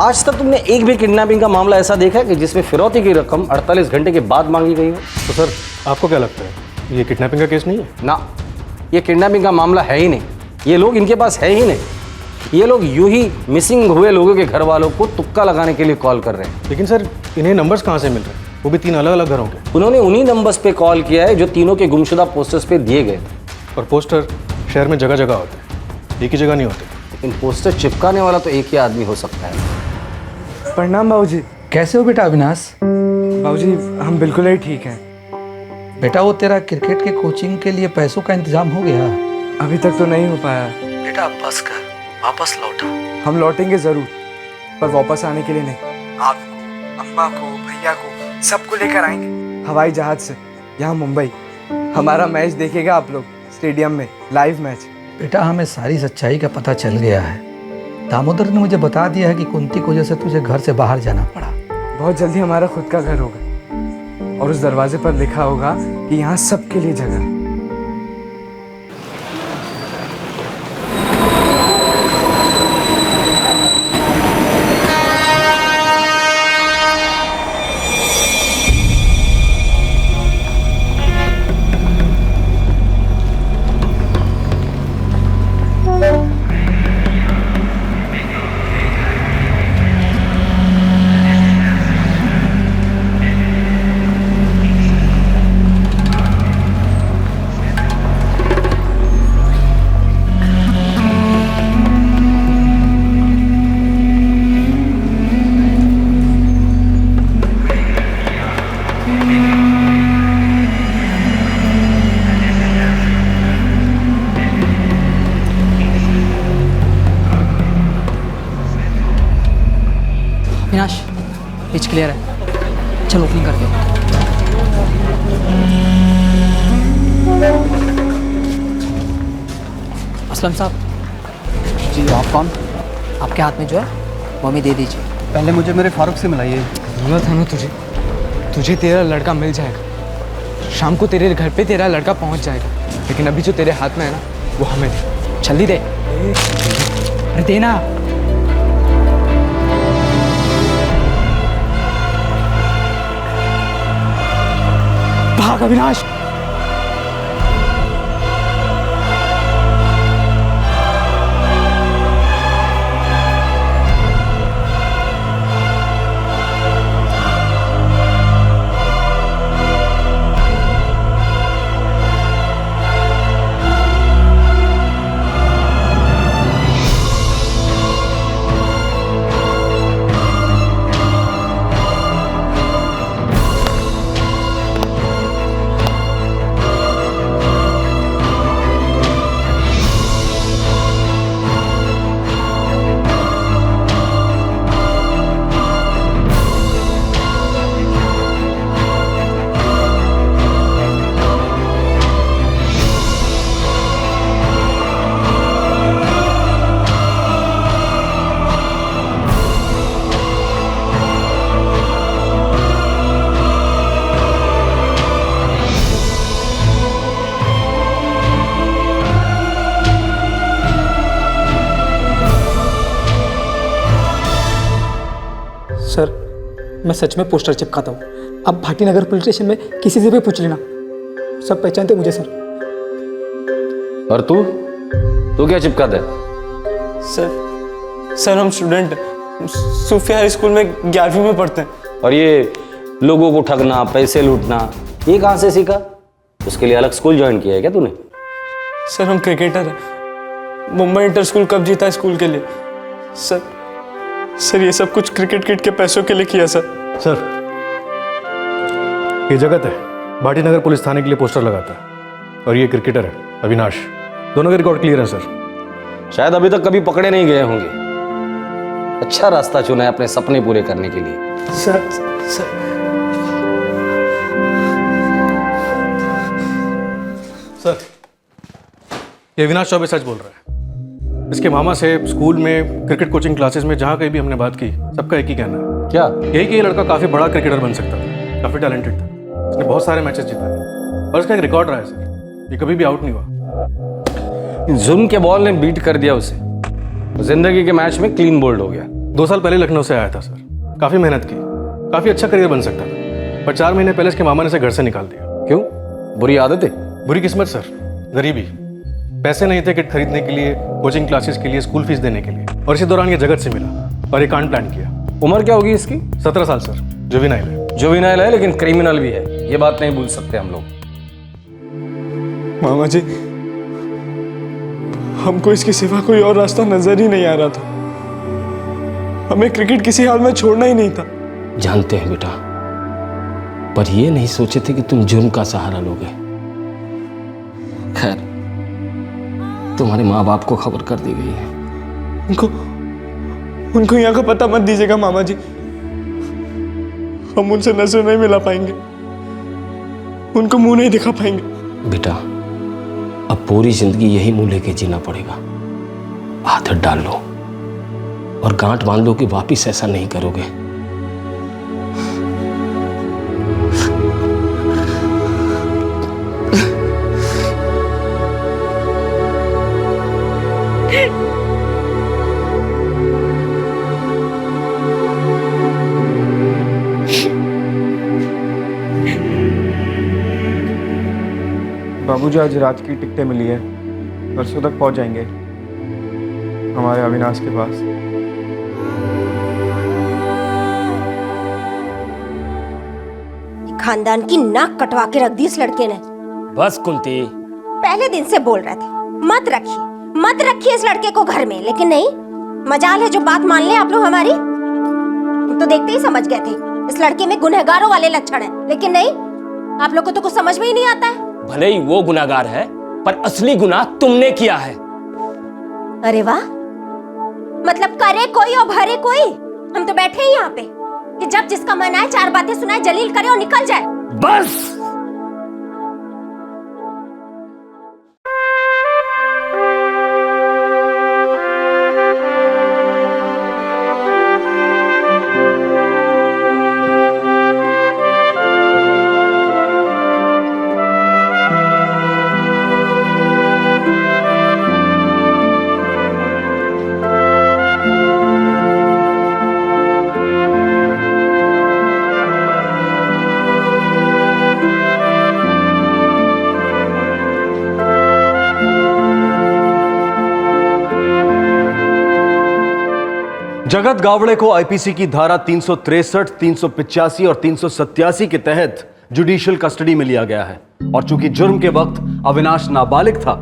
आज तक तुमने एक भी किडनैपिंग का मामला ऐसा देखा है कि जिसमें फिरौती की रकम 48 घंटे के बाद मांगी गई हो? तो सर आपको क्या लगता है ये किडनैपिंग का केस नहीं है? ना, ये किडनैपिंग का मामला है ही नहीं। ये लोग इनके पास है ही नहीं। ये लोग यूं ही मिसिंग हुए लोगों के घर वालों को तुक्का लगाने के लिए कॉल कर रहे हैं। लेकिन सर इन्हें नंबर्स कहाँ से मिल रहे हैं? वो भी 3 अलग अलग घरों के। उन्होंने उन्हीं नंबर्स पे कॉल किया है जो तीनों के गुमशुदा पोस्टर्स पे दिए गए थे। और पोस्टर शहर में जगह जगह होते हैं, एक ही जगह नहीं होते। लेकिन पोस्टर चिपकाने वाला तो एक ही आदमी हो सकता है। प्रणाम बाबूजी। कैसे हो बेटा अविनाश? बाबूजी हम बिल्कुल ही ठीक हैं। बेटा वो तेरा क्रिकेट के कोचिंग के लिए पैसों का इंतजाम हो गया? अभी तक तो नहीं हो पाया। बेटा बस कर, वापस लौटा। हम लौटेंगे जरूर, पर वापस आने के लिए नहीं। आपको, अम्मा को, भैया को, सबको लेकर आएंगे हवाई जहाज से यहाँ मुंबई। हमारा मैच देखेगा आप लोग स्टेडियम में, लाइव मैच। बेटा हमें सारी सच्चाई का पता चल गया है। दामोदर ने मुझे बता दिया है कि कुंती की वजह से तुझे घर से बाहर जाना पड़ा। बहुत जल्दी हमारा खुद का घर होगा और उस दरवाजे पर लिखा होगा कि यहाँ सबके लिए जगह। अविनाश, पिच क्लियर है, चल ओपनिंग करते हैं। असलम साहब। जी आप कौन? आपके हाथ में जो है वो हमें दे दीजिए। पहले मुझे मेरे फारूक से मिलाइए। जरूरत है ना तुझे तेरा लड़का मिल जाएगा। शाम को तेरे घर पे तेरा लड़का पहुंच जाएगा, लेकिन अभी जो तेरे हाथ में है ना वो हमें दे। जल्दी दे। अरे देना। भाग अविनाश। सर, मैं सच में पोस्टर चिपकाता हूँ। आप भाटी नगर पुलिस स्टेशन में किसी से भी पूछ लेना, सब पहचानते मुझे सर। और तू क्या चिपकाता है? सर हम स्टूडेंट सूफिया हाई स्कूल में 11वीं में पढ़ते हैं। और ये लोगों को ठगना, पैसे लूटना, ये कहाँ से सीखा? उसके लिए अलग स्कूल ज्वाइन किया है क्या तूने? सर हम क्रिकेटर हैं। मुंबई इंटर स्कूल कप जीता है स्कूल के लिए। सर ये सब कुछ क्रिकेट किट के पैसों के लिए किया सर। ये जगत है, भाटी नगर पुलिस थाने के लिए पोस्टर लगाता है, और ये क्रिकेटर है अविनाश। दोनों के रिकॉर्ड क्लियर है सर। शायद अभी तक कभी पकड़े नहीं गए होंगे। अच्छा रास्ता चुना है अपने सपने पूरे करने के लिए। सर ये अविनाश चौबे सच बोल रहा है। इसके मामा से, स्कूल में, क्रिकेट कोचिंग क्लासेस में, जहाँ कहीं भी हमने बात की, सबका एक ही कहना है। क्या? यही कि ये लड़का काफ़ी बड़ा क्रिकेटर बन सकता था, काफ़ी टैलेंटेड था, इसने बहुत सारे मैचेस जीता है और इसका एक रिकॉर्ड रहा है सर, ये कभी भी आउट नहीं हुआ। जुल्म के बॉल ने बीट कर दिया उसे, जिंदगी के मैच में क्लीन बोल्ड हो गया। 2 साल पहले लखनऊ से आया था सर, काफ़ी मेहनत की, काफ़ी अच्छा करियर बन सकता था, पर 4 महीने पहले इसके मामा ने इसे घर से निकाल दिया। क्यों? बुरी आदत है? बुरी किस्मत सर, गरीबी, पैसे नहीं थे किट खरीदने के लिए, कोचिंग क्लासेस के लिए, स्कूल फीस देने के लिए, और इसी दौरान ये जगत से मिला और ये कांड प्लान किया। उम्र क्या होगी इसकी? 17 साल सर, जुवेनाइल है। जुवेनाइल है लेकिन क्रिमिनल भी है, ये बात नहीं भूल सकते हम लोग। मामा जी, हमको इसके सिवा कोई और रास्ता नजर ही नहीं आ रहा था, हमें क्रिकेट किसी हाल में छोड़ना ही नहीं था। जानते हैं बेटा, पर ये नहीं सोचे थे कि तुम जुर्म का सहारा लोगे। खैर, तुम्हारे माँ बाप को खबर कर दी गई है। उनको यहाँ का पता मत दीजिएगा मामा जी, हम उनसे नजर नहीं मिला पाएंगे, उनको मुंह नहीं दिखा पाएंगे। बेटा, अब पूरी जिंदगी यही मुंह लेके जीना पड़ेगा। आदत डाल लो और गांठ बांध लो कि वापिस ऐसा नहीं करोगे। बाबूजी, आज रात की टिकटें मिली है, परसों तक पहुंच जाएंगे हमारे अविनाश के पास। खानदान की नाक कटवा के रख दी इस लड़के ने। बस कुंती, पहले दिन से बोल रहे थे मत रखिए इस लड़के को घर में, लेकिन नहीं, मजाल है जो बात मान ले आप लोग हमारी। हम तो देखते ही समझ गए थे इस लड़के में गुनहगारों वाले लक्षण हैं, लेकिन नहीं, आप लोग को तो कुछ समझ में ही नहीं आता है। भले ही वो गुनाहगार है, पर असली गुनाह तुमने किया है। अरे वाह, मतलब करे कोई और भरे कोई। हम तो बैठे ही यहाँ पे कि जब जिसका मन आए 4 बातें सुनाए, जलील करे और निकल जाए। बस जगत गावड़े को आईपीसी की धारा 363, 385 और 387 के तहत जुडिशियल कस्टडी में लिया गया है, और चूंकि जुर्म के वक्त अविनाश नाबालिग था,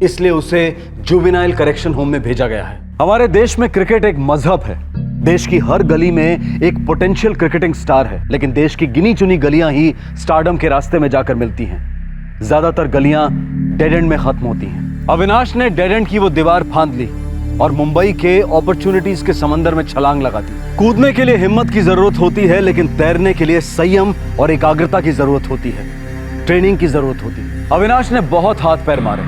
इसलिए उसे जुवेनाइल करेक्शन होम में भेजा गया है। हमारे देश में क्रिकेट एक मजहब है। देश की हर गली में एक पोटेंशियल क्रिकेटिंग स्टार है, लेकिन देश की गिनी चुनी गलियां ही स्टारडम के रास्ते में जाकर मिलती हैं। ज्यादातर गलियां डेड एंड में खत्म होती हैं। अविनाश ने डेड एंड की वो दीवार फांद ली और मुंबई के अपॉर्चुनिटीज के समंदर में छलांग लगा दी। कूदने के लिए हिम्मत की जरूरत होती है, लेकिन तैरने के लिए संयम और एकाग्रता की जरूरत होती है, ट्रेनिंग की जरूरत होती है। अविनाश ने बहुत हाथ पैर मारे,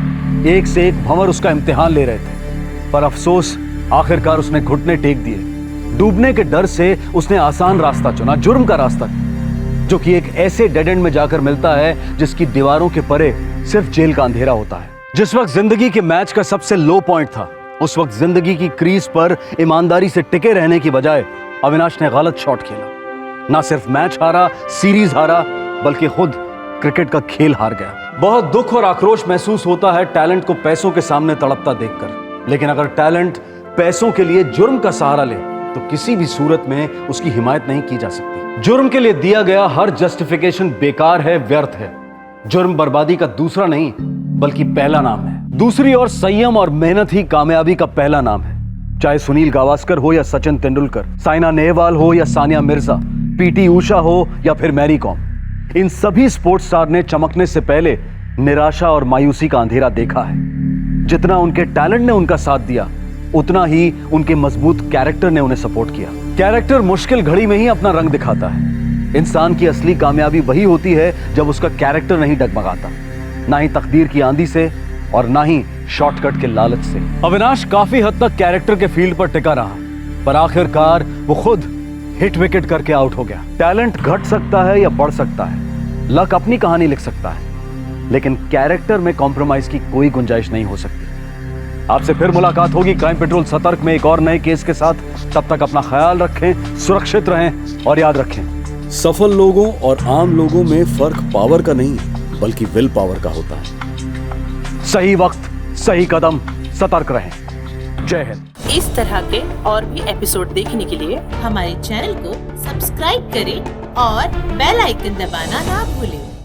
एक से एक भंवर उसका इम्तिहान ले रहे थे, पर अफसोस आखिरकार उसने घुटने टेक दिए। डूबने के डर से उसने आसान रास्ता चुना, जुर्म का रास्ता, जो कि एक ऐसे डेड एंड में जाकर मिलता है जिसकी दीवारों के परे सिर्फ जेल का अंधेरा होता है। जिस वक्त जिंदगी के मैच का सबसे लो पॉइंट था, उस वक्त जिंदगी की क्रीज पर ईमानदारी से टिके रहने की बजाय अविनाश ने गलत शॉट खेला। ना सिर्फ मैच हारा, सीरीज हारा, बल्कि खुद क्रिकेट का खेल हार गया। बहुत दुख और आक्रोश महसूस होता है टैलेंट को पैसों के सामने तड़पता देखकर, लेकिन अगर टैलेंट पैसों के लिए जुर्म का सहारा ले तो किसी भी सूरत में उसकी हिमायत नहीं की जा सकती। जुर्म के लिए दिया गया हर जस्टिफिकेशन बेकार है, व्यर्थ है। जुर्म बर्बादी का दूसरा नहीं बल्कि पहला नाम है। दूसरी ओर संयम और मेहनत ही कामयाबी का पहला नाम है। चाहे सुनील गावस्कर हो या सचिन तेंदुलकर, साइना नेहवाल हो या सानिया मिर्जा, पीटी ऊषा हो या फिर मैरी कॉम, इन सभी स्पोर्ट्स स्टार ने चमकने से पहले निराशा और मायूसी का अंधेरा देखा है। जितना उनके टैलेंट ने उनका साथ दिया, उतना ही उनके मजबूत कैरेक्टर ने उन्हें सपोर्ट किया। कैरेक्टर मुश्किल घड़ी में ही अपना रंग दिखाता है। इंसान की असली कामयाबी वही होती है जब उसका कैरेक्टर नहीं डगमगाता, ना ही तकदीर की आंधी से और ना ही शॉर्टकट के लालच से। अविनाश काफी हद तक कैरेक्टर के फील्ड पर टिका रहा, पर आखिरकार वो खुद हिट विकेट करके आउट हो गया। टैलेंट घट सकता है या बढ़ सकता है, लक अपनी कहानी लिख सकता है, लेकिन कैरेक्टर में कॉम्प्रोमाइज की कोई गुंजाइश नहीं हो सकती। आपसे फिर मुलाकात होगी क्राइम पेट्रोल सतर्क में एक और नए केस के साथ। तब तक अपना ख्याल रखें, सुरक्षित रहें और याद रखें, सफल लोगों और आम लोगों में फर्क पावर का नहीं बल्कि विल पावर का होता है। सही वक्त, सही कदम, सतर्क रहें। जय हिंद। इस तरह के और भी एपिसोड देखने के लिए हमारे चैनल को सब्सक्राइब करें और बेल आइकन दबाना ना भूलें।